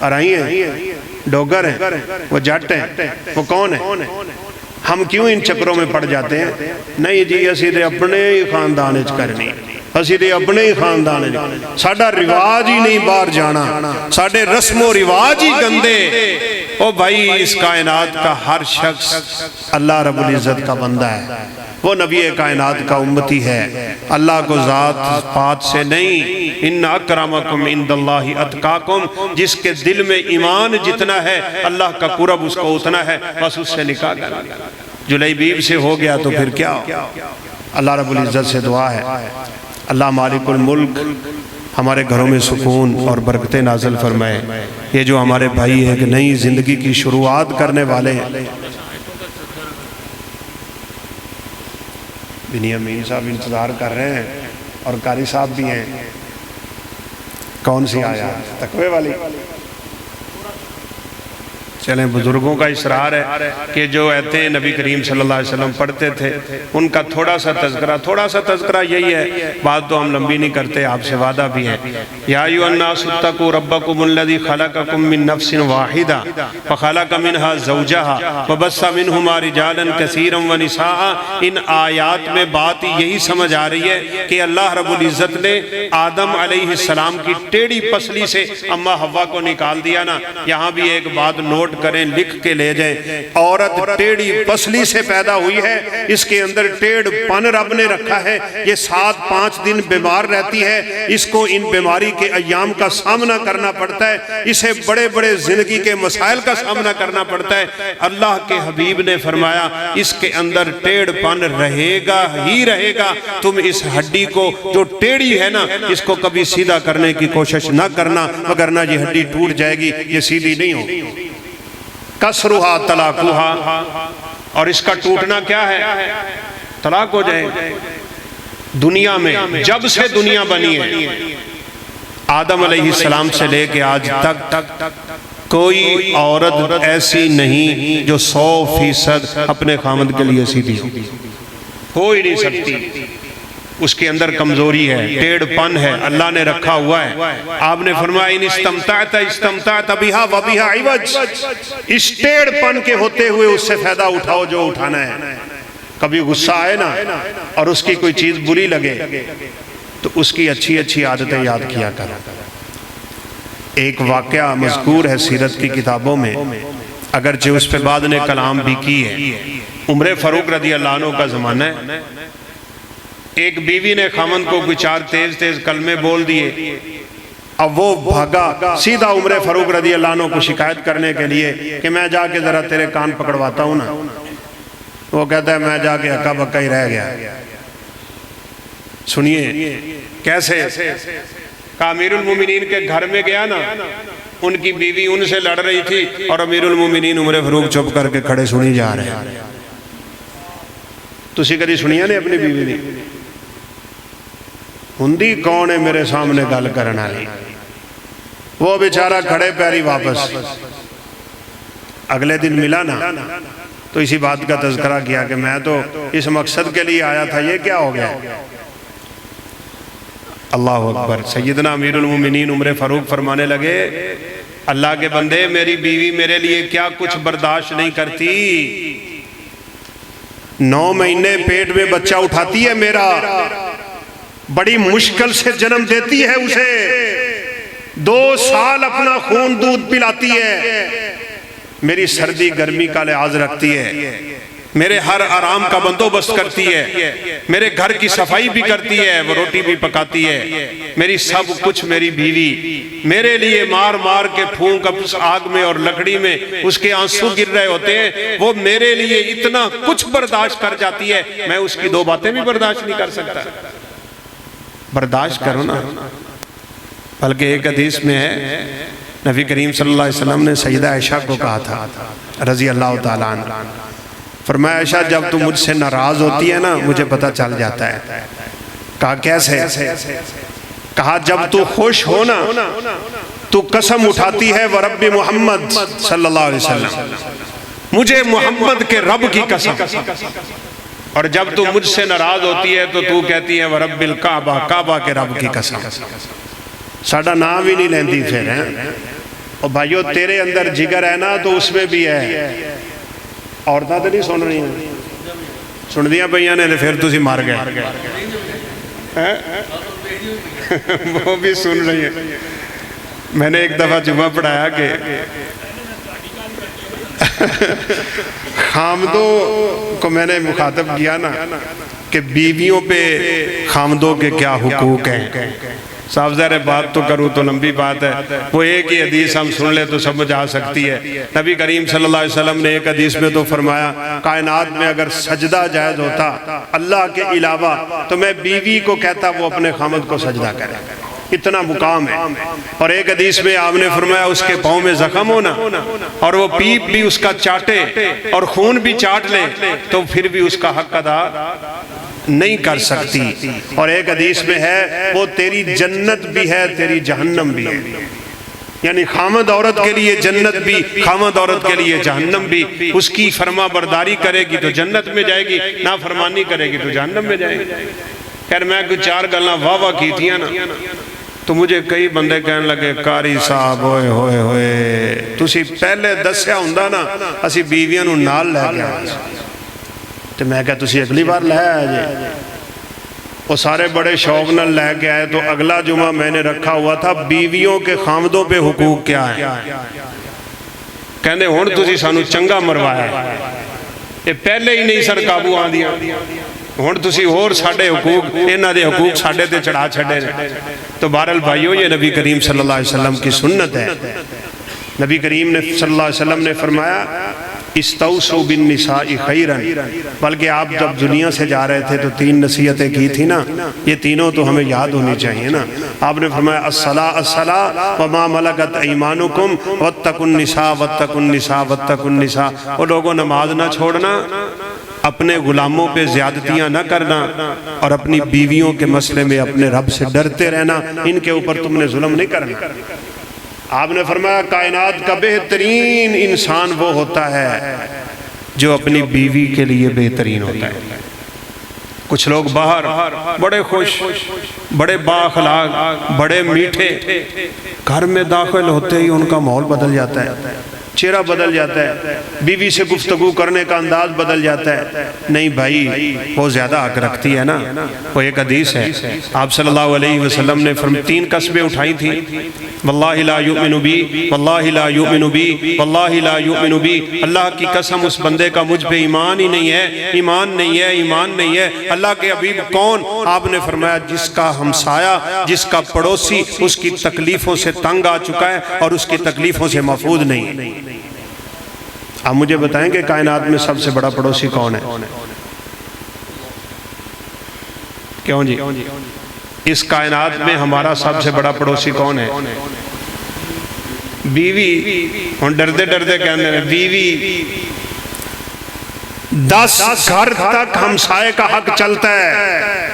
A: ارائی ہیں، ڈوگر ہیں، وہ جٹ ہیں، وہ کون ہیں؟ ہم کیوں ان چکروں میں پڑ جاتے ہیں؟ نہیں جی اسی دے اپنے ہی خاندان اچ کرنی، اسی دے اپنے ہی خاندان اچ، ساڑھا رواج ہی نہیں باہر جانا، ساڑھے رسم و رواج ہی گندے۔ او بھائی اس کائنات کا ہر شخص اللہ رب العزت کا بندہ ہے، وہ نبی کائنات کا امتی ہے، اللہ کو ذات پات سے نہیں۔ ان اکرمکم عند اللہ اتقاکم، جس کے دل میں ایمان جتنا ہے اللہ کا قرب اس کو اتنا ہے، بس اس سے نکاح کرنا۔ جلیبیب سے ہو گیا تو پھر کیا ہو؟ اللہ رب العزت سے دعا ہے اللہ مالک الملک ہمارے گھروں میں سکون اور برکتیں نازل فرمائے۔ یہ جو ہمارے بھائی ہیں کہ نئی زندگی کی شروعات کرنے والے ہیں، بنیامین صاحب انتظار کر رہے ہیں اور قاری صاحب بھی ہیں۔ کون سی آیات؟ تقوی والی؟ چلیں بزرگوں کا اصرار ہے کہ جو آیتیں نبی کریم صلی اللہ علیہ وسلم پڑھتے تھے ان کا تھوڑا سا تذکرہ یہی ہے، بات تو ہم لمبی نہیں کرتے، آپ سے وعدہ بھی ہے۔ یا ایھا الناس اتقوا ربکم الذی خلقکم من نفس واحدہ فخلق منہا زوجہا وبث منہما رجالا کثیرا ونساء۔ ان آیات میں بات یہی سمجھ آ رہی ہے کہ اللہ رب العزت نے آدم علیہ السلام کی ٹیڑھی پسلی سے اماں حوا کو نکال دیا نا۔ یہاں بھی ایک بات نوٹ کریں، لکھ کے لے جائیں، عورت ٹیڑھی پسلی سے پیدا ہوئی ہے، اس کے اندر ٹیڑھ پن رب نے رکھا ہے، یہ 7-5 دن بیمار رہتی ہے، اس کو ان بیماری کے ایام کا سامنا کرنا پڑتا ہے، اسے بڑے بڑے زندگی کے مسائل کا سامنا کرنا پڑتا ہے۔ اللہ کے حبیب نے فرمایا اس کے اندر ٹیڑھ پن رہے گا ہی رہے گا، تم اس ہڈی کو جو ٹیڑھی ہے نا اس کو کبھی سیدھا کرنے کی کوشش نہ کرنا، وگرنہ یہ ہڈی ٹوٹ جائے گی، یہ سیدھی نہیں ہوگی۔ کسرہا طلاقہا، اور اس کا ٹوٹنا کیا ہے؟ طلاق ہو جائے گا۔ دنیا میں جب سے دنیا بنی ہے آدم علیہ السلام سے لے کے آج تک کوئی عورت ایسی نہیں جو 100% اپنے خامد کے لیے سیدھی ہو ہی نہیں سکتی، اس کے اندر کمزوری ہے، ٹیڑھ پن ہے، اللہ نے رکھا ہوا ہے۔ آپ نے فرمایا ان استمتعت بہا وبہا عوج، اس ٹیڑھ پن کے ہوتے ہوئے اس سے فائدہ اٹھاؤ جو اٹھانا ہے۔ کبھی غصہ آئے نا اور اس کی کوئی چیز بری لگے تو اس کی اچھی اچھی عادتیں یاد کیا کرو۔ ایک واقعہ مذکور ہے سیرت کی کتابوں میں، اگرچہ اس پہ بعد نے کلام بھی کی ہے۔ عمر فاروق رضی اللہ عنہ کا زمانہ ہے، ایک بیوی نے خامن کو کوئی 4 تیز کلمے بول دیے، اب وہ بھاگا سیدھا عمر فاروق رضی اللہ عنہ کو شکایت کرنے کے لیے کہ میں جا کے ذرا تیرے کان پکڑواتا ہوں نا۔ وہ کہتا ہے میں جا کے ہکا بکا ہی رہ گیا۔ سنیے کیسے؟ کہا امیر المومنین کے گھر میں گیا نا، ان کی بیوی ان سے لڑ رہی تھی اور امیر المومنین عمر فاروق چپ کر کے کھڑے سنی جا رہے ہیں۔ تسی کدی سنیا نے اپنی بیوی نے؟ ہندی کون ہے میرے سامنے گل کرنا لی؟ وہ بیچارہ کھڑے پیری واپس۔ اگلے دن ملا نا تو اسی بات کا تذکرہ کیا کہ میں تو اس مقصد کے لیے آیا تھا، یہ کیا ہو گیا؟ اللہ اکبر۔ سیدنا امیر المومنین عمر فاروق فرمانے لگے اللہ کے بندے میری بیوی میرے لیے کیا کچھ برداشت نہیں کرتی، 9 مہینے پیٹ میں بچہ اٹھاتی ہے میرا، بڑی مشکل سے جنم دیتی ہے اسے، 2 سال اپنا خون دودھ پلاتی ہے، میری سردی گرمی کا لحاظ رکھتی ہے، میرے ہر آرام کا بندوبست کرتی ہے، میرے گھر کی صفائی بھی کرتی ہے، وہ روٹی بھی پکاتی ہے، میری سب کچھ میری بیوی میرے لیے مار مار کے پھونک آگ میں اور لکڑی میں اس کے آنسو گر رہے ہوتے ہیں، وہ میرے لیے اتنا کچھ برداشت کر جاتی ہے، میں اس کی 2 باتیں بھی برداشت نہیں کر سکتا۔ برداشت کرو نا۔ بلکہ ایک حدیث میں ہے نبی کریم صلی اللہ علیہ وسلم نے سیدہ عائشہ کو کہا تھا رضی اللہ تعالیٰ عنہ، فرمایا عائشہ جب تو مجھ سے ناراض ہوتی ہے نا مجھے پتہ چل جاتا ہے۔ کہا کیسے؟ کہا جب تو خوش ہو نا تو قسم اٹھاتی ہے ورب محمد صلی اللہ علیہ وسلم، مجھے محمد کے رب کی قسم، اور جب تو مجھ سے ناراض ہوتی ہے تو کہتی ہے ورب الکعبہ، کعبہ کے رب کی قسم۔ ساڑھا نام ہی نہیں لیندی پھر ہیں۔ اور بھائیو تیرے اندر جگر ہے نا تو اس میں بھی ہے، عورتیں تو نہیں سن رہی ہیں، سن دیا بھائیاں نے پھر تسی مار گئے، وہ بھی سن رہی ہیں۔ میں نے ایک دفعہ جمعہ پڑھایا کہ خامدوں کو میں نے مخاطب کیا نا کہ بیویوں پہ خامدوں کے کیا حقوق ہیں۔ صاحب ظاہر بات تو کروں تو لمبی بات ہے، وہ ایک ہی حدیث ہم سن لے تو سمجھ آ سکتی ہے۔ نبی کریم صلی اللہ علیہ وسلم نے ایک حدیث میں تو فرمایا کائنات میں اگر سجدہ جائز ہوتا اللہ کے علاوہ تو میں بیوی کو کہتا وہ اپنے خامد کو سجدہ کرے، اتنا مقام ہے۔ اور ایک حدیث میں آپ نے فرمایا اس کے پاؤں میں زخم ہونا اور وہ پیپ بھی اس کا چاٹے اور خون بھی چاٹ لے تو پھر بھی اس کا حق ادا نہیں کر سکتی۔ اور ایک حدیث میں ہے وہ تیری جنت بھی ہے تیری جہنم بھی ہے، یعنی خامد عورت کے لیے جنت بھی، خامد عورت کے لیے جہنم بھی۔ اس کی فرما برداری کرے گی تو جنت میں جائے گی، نافرمانی کرے گی تو جہنم میں جائے گی۔ خیر میں کچھ 4 گلاں واہ واہ کی تھیاں نا تو مجھے کئی بندے کہنے لگے قاری صاحب ہوئے ہوئے ہوئے تسی پہلے دسیا ہوندہ نا اسی بیویاں نو نال لے گیا، تو میں کہا تسی اگلی بار لے آئے جے۔ وہ سارے بڑے شوق نہ لے کے آئے تو اگلا جمعہ میں نے رکھا ہوا تھا بیویوں کے خامدوں پہ حقوق کیا ہیں۔ کہنے ہون تسی سانو چنگا مروایا ہے، یہ پہلے ہی نہیں سر قابو آن دیا، ہون تسی اور ساڑھے حقوق انہاں دے حقوق ساڑھے تے چڑھا چھڑے رہے۔ تو بہرحال بھائیو یہ نبی کریم صلی اللہ علیہ وسلم کی سنت ہے۔ نبی کریم نے صلی اللہ علیہ وسلم نے فرمایا استوصوا بالنساء خیرا، بلکہ آپ جب دنیا سے جا رہے تھے تو 3 نصیحتیں کی تھی نا، یہ تینوں تو ہمیں یاد ہونی چاہیے نا۔ آپ نے فرمایا الصلاۃ الصلاۃ وما ملکت ایمانکم واتقوا النساء واتقوا النساء واتقوا النساء۔ وہ لوگوں نماز نہ چھوڑنا، اپنے غلاموں پہ زیادتیاں نہ کرنا، اور اپنی بیویوں کے مسئلے میں اپنے رب سے ڈرتے رہنا، ان کے اوپر تم نے ظلم نہیں کرنا۔ آپ نے فرمایا کائنات کا بہترین انسان وہ ہوتا ہے جو اپنی بیوی کے لیے بہترین ہوتا ہے۔ کچھ لوگ باہر بڑے خوش، بڑے بااخلاق، بڑے میٹھے، گھر میں داخل ہوتے ہی ان کا ماحول بدل جاتا ہے، چہرہ بدل جاتا ہے، بیوی سے گفتگو کرنے کا انداز بدل جاتا ہے۔ نہیں بھائی وہ زیادہ حق رکھتی ہے نا۔ وہ ایک حدیث ہے آپ صلی اللہ علیہ وسلم نے 3 قسمیں اٹھائی تھیں، واللہ لا یؤمن بی، واللہ لا یؤمن بی، واللہ لا یؤمن بی، اللہ کی قسم اس بندے کا مجھ پہ ایمان ہی نہیں ہے، ایمان نہیں ہے، ایمان نہیں ہے۔ اللہ کے حبیب کون؟ آپ نے فرمایا جس کا ہمسایہ، جس کا پڑوسی اس کی تکلیفوں سے تنگ آ چکا ہے اور اس کی تکلیفوں سے محفوظ نہیں۔ آپ مجھے بتائیں کہ کائنات میں سب سے بڑا پڑوسی کون ہے؟ کیوں جی؟ اس کائنات میں ہمارا سب سے بڑا پڑوسی کون ہے؟ بیوی۔ ہم ڈردے ڈردے کہنے ہیں بیوی 10 گھر تک ہمسائے کا حق چلتا ہے،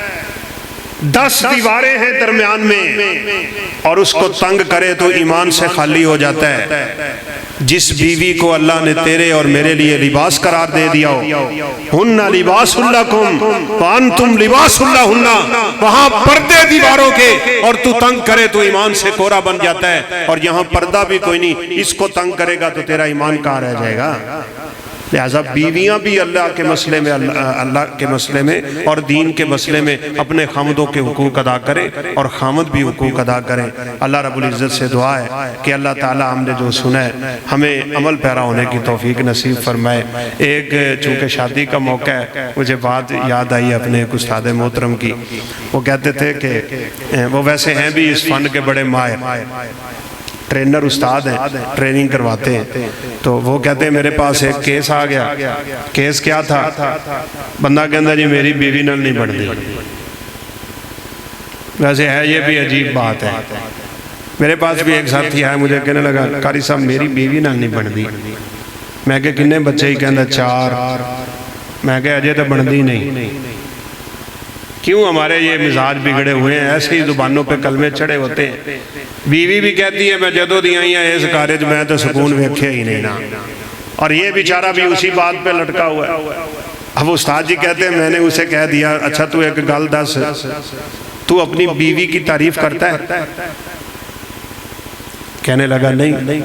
A: 10 دیواریں ہیں درمیان میں، اور اس کو تنگ کرے تو ایمان سے خالی ہو جاتا ہے۔ جس بیوی کو اللہ نے تیرے اور میرے لیے لباس قرار دے دیا ہو، ہن لباس لکم وانتم لباس لہن، وہاں پردے دیواروں کے اور تو تنگ کرے تو ایمان سے کورا بن جاتا ہے، اور یہاں پردہ بھی کوئی نہیں، اس کو تنگ کرے گا تو تیرا ایمان کہاں رہ جائے گا؟ لہٰذا بیویاں بھی اللہ کے مسئلے میں اور دین کے مسئلے میں اپنے خامدوں کے حقوق ادا کریں اور خامد بھی حقوق ادا کریں۔ اللہ رب العزت سے دعا ہے کہ اللہ تعالی ہم نے جو سنا ہے ہمیں عمل پیرا ہونے کی توفیق نصیب فرمائے۔ ایک چونکہ شادی کا موقع ہے، مجھے بات یاد آئی اپنے ایک استاد محترم کی۔ وہ کہتے تھے کہ وہ ویسے ہیں بھی اس فن کے بڑے ماہر، ٹرینر استاد ہیں، ٹریننگ کرواتے ہیں۔ تو وہ کہتے ہیں میرے پاس ایک کیس آ گیا۔ کیس کیا تھا؟ بندہ کہندہ جی میری بیوی نال نہیں بڑھ دی۔ ویسے ہے یہ بھی عجیب بات ہے۔ میرے پاس بھی ایک ساتھی آیا، مجھے کہنے لگا قاری صاحب میری بیوی نال نہیں بڑھ دی۔ میں کہ کنے بچے ہی کہندہ 4۔ میں کہ اجے تو بڑھ دی نہیں۔ کیوں ہمارے یہ مزاج بگڑے ہوئے ہیں، ایسے ہی زبانوں پہ کلمے چڑھے ہوتے ہیں۔ بیوی بھی کہتی ہے میں جدو دی آئی ہیں اس کارج میں تو سکون ویکھے ہی نہیں نا، اور یہ بیچارہ بھی اسی بات پہ لٹکا ہوا ہے۔ اب استاد جی کہتے ہیں میں نے اسے کہہ دیا اچھا تو ایک گل دس، تو اپنی بیوی کی تعریف کرتا ہے؟ کہنے لگا نہیں۔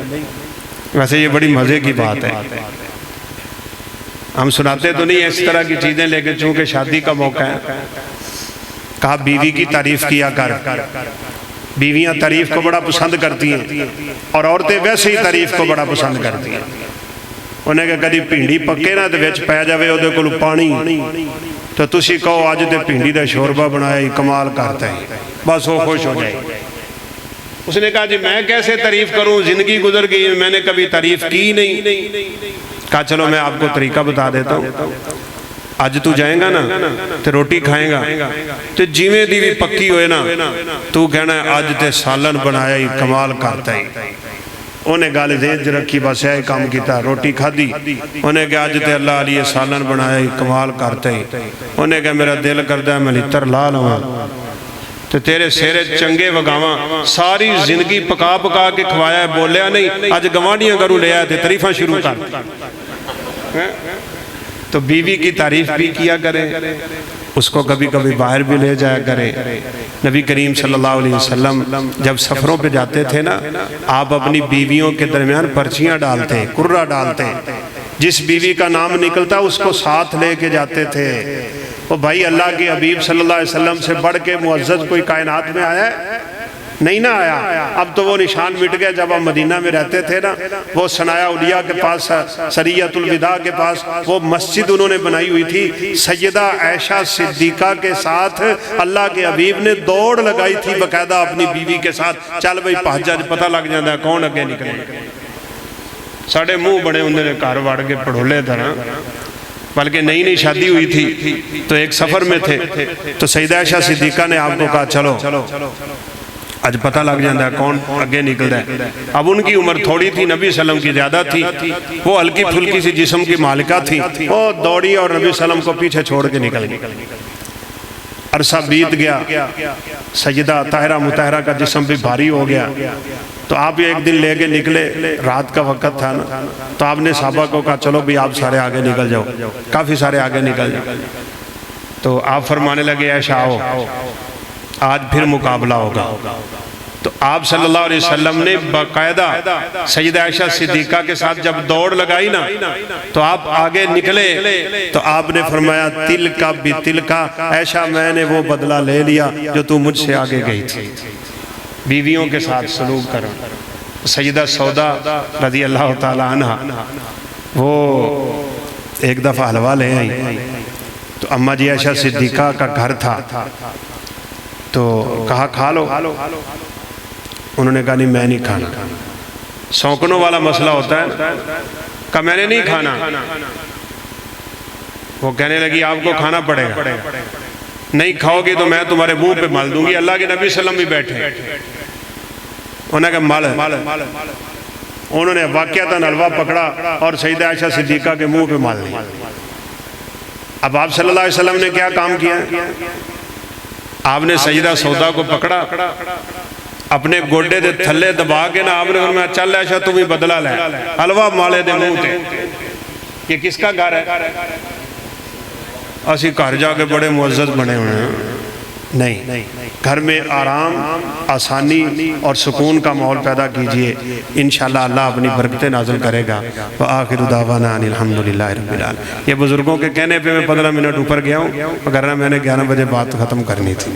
A: ویسے یہ بڑی مزے کی بات ہے، ہم سناتے تو نہیں اس طرح کی چیزیں، لیکن چونکہ شادی کا موقع ہے کہا بیوی کی تعریف کیا کر۔ بیویاں تعریف کو بڑا پسند کرتی ہیں اور عورتیں ویسے ہی تعریف کو بڑا پسند کرتی ہیں۔ انہیں کہ کدی بھینڈی پکے نا تو وچ پی جاوے اودے کول پانی تو تسی کہو اج تے بھینڈی دا شوربہ بنایا ہی کمال کرتا ہے، بس وہ خوش ہو جائے۔ اس نے کہا جی میں کیسے تعریف کروں، زندگی گزر گئی میں نے کبھی تعریف کی نہیں۔ کہا چلو میں آپ کو طریقہ بتا دیتا ہوں، آج تو جائیں گا نا تو روٹی کھائیں گا تو جیویں دی بھی پکی ہوئے نا تو کہنا ہے آج تے سالن بنایا ہی کمال کرتا ہی۔ انہیں گالے دھیج رکھی بس ہے کام کیتا، روٹی کھا دی۔ انہیں کہ آج تے اللہ علیہ سالن بنایا ہی کمال کرتا ہی۔ انہیں کہ میرا دل کردہ ہے میں لتر لا لوں تو تیرے سیرے چنگے وگاواں، ساری زندگی پکا پکا کے کھوایا ہے، بولیا نہیں آج گوانڈیاں کروں لے آئے تھے تعریفاں شروع کر۔ تو بیوی کی تعریف بھی کیا کریں، اس کو کبھی کبھی باہر بھی لے جایا کریں۔ نبی کریم صلی اللہ علیہ وسلم جب سفروں پہ جاتے تھے نا، آپ اپنی بیویوں کے درمیان پرچیاں ڈالتے، کرہ ڈالتے، جس بیوی کا نام نکلتا اس کو ساتھ لے کے جاتے تھے۔ وہ بھائی اللہ کے حبیب صلی اللہ علیہ وسلم سے بڑھ کے معزز کوئی کائنات میں آیا ہے؟ نہیں نہ آیا۔ اب تو وہ نشان مٹ گیا، جب ہم مدینہ میں رہتے تھے نا، وہ ثنایا اولیاء کے پاس، سریت الوداع کے پاس وہ مسجد انہوں نے بنائی ہوئی تھی، سیدہ عائشہ صدیقہ کے ساتھ اللہ کے حبیب نے دوڑ لگائی تھی باقاعدہ اپنی بیوی کے ساتھ، چل بھائی پہنچا پتہ لگ جاتا ہے کون اگے نکلے۔ ساڑھے منہ بڑے انہوں نے کار واڑ کے پڑھولے تھا، بلکہ نئی نئی شادی ہوئی تھی تو ایک سفر میں تھے تو سیدہ عائشہ صدیقہ نے آپ کو کہا چلو آج پتہ لگ جاتا ہے کون اگے نکل رہا ہے۔ اب ان کی عمر تھوڑی تھی، نبی صلی اللہ علیہ وسلم کی زیادہ تھی، وہ ہلکی پھلکی سی جسم کی مالکہ تھی، وہ دوڑی اور نبی صلی اللہ علیہ وسلم کو پیچھے چھوڑ کے نکل گئی۔ عرصہ بیت گیا، سیدہ طاہرہ مطہرہ کا جسم بھی بھاری ہو گیا، تو آپ ایک دن لے کے نکلے، رات کا وقت تھا نا، تو آپ نے صحابہ کو کہا چلو بھی آپ سارے آگے نکل جاؤ، کافی سارے آگے نکل جاؤ۔ تو آپ فرمانے لگے عائشہ آؤ آج پھر مقابلہ ہوگا۔ تو آپ صلی اللہ علیہ وسلم نے باقاعدہ سیدہ عائشہ صدیقہ کے ساتھ جب دوڑ لگائی نا تو آپ آگے نکلے تو آپ نے فرمایا تل کا بھی تل کا، عائشہ میں نے وہ بدلہ لے لیا جو تو مجھ سے آگے گئی تھی۔ بیویوں کے ساتھ سلوک کرو۔ سیدہ سودا رضی اللہ تعالیٰ عنہ وہ ایک دفعہ حلوہ لے آئی تو اماں جی عائشہ صدیقہ کا گھر تھا تو کہا کھا لو، انہوں نے کہا نہیں میں نہیں کھانا۔ سونکنوں والا مسئلہ ہوتا ہے، کہا میں نے نہیں کھانا۔ وہ کہنے لگی آپ کو کھانا پڑے گا، نہیں کھاؤ گی تو میں تمہارے منہ پہ مال دوں گی۔ اللہ کے نبی صلی اللہ علیہ وسلم بھی بیٹھے، انہوں نے کہا مال۔ انہوں نے واقعتاً حلوہ پکڑا اور سیدہ عائشہ صدیقہ کے منہ پہ مال دیا۔ اب آپ صلی اللہ علیہ وسلم نے کیا کام کیا؟ آپ نے سیدہ سودا کو پکڑا، اپنے گوڈے دے تھلے دبا کے نا آپ نے فرمایا چل عائشہ تم ہی بدلہ لے، حلوہ مالے دے منہ تے۔ یہ کس کا گھر ہے؟ اسی گھر جا کے بڑے معزز بنے ہوئے ہیں، نہیں، گھر میں آرام، آسانی اور سکون کا ماحول پیدا کیجئے، انشاءاللہ اللہ اپنی برکتیں نازل کرے گا۔ وآخر دعوانا ان الحمدللہ رب العالمین۔ یہ بزرگوں کے کہنے پہ میں 15 منٹ اوپر گیا ہوں، وگرنہ میں نے 11 بجے بات ختم کرنی تھی۔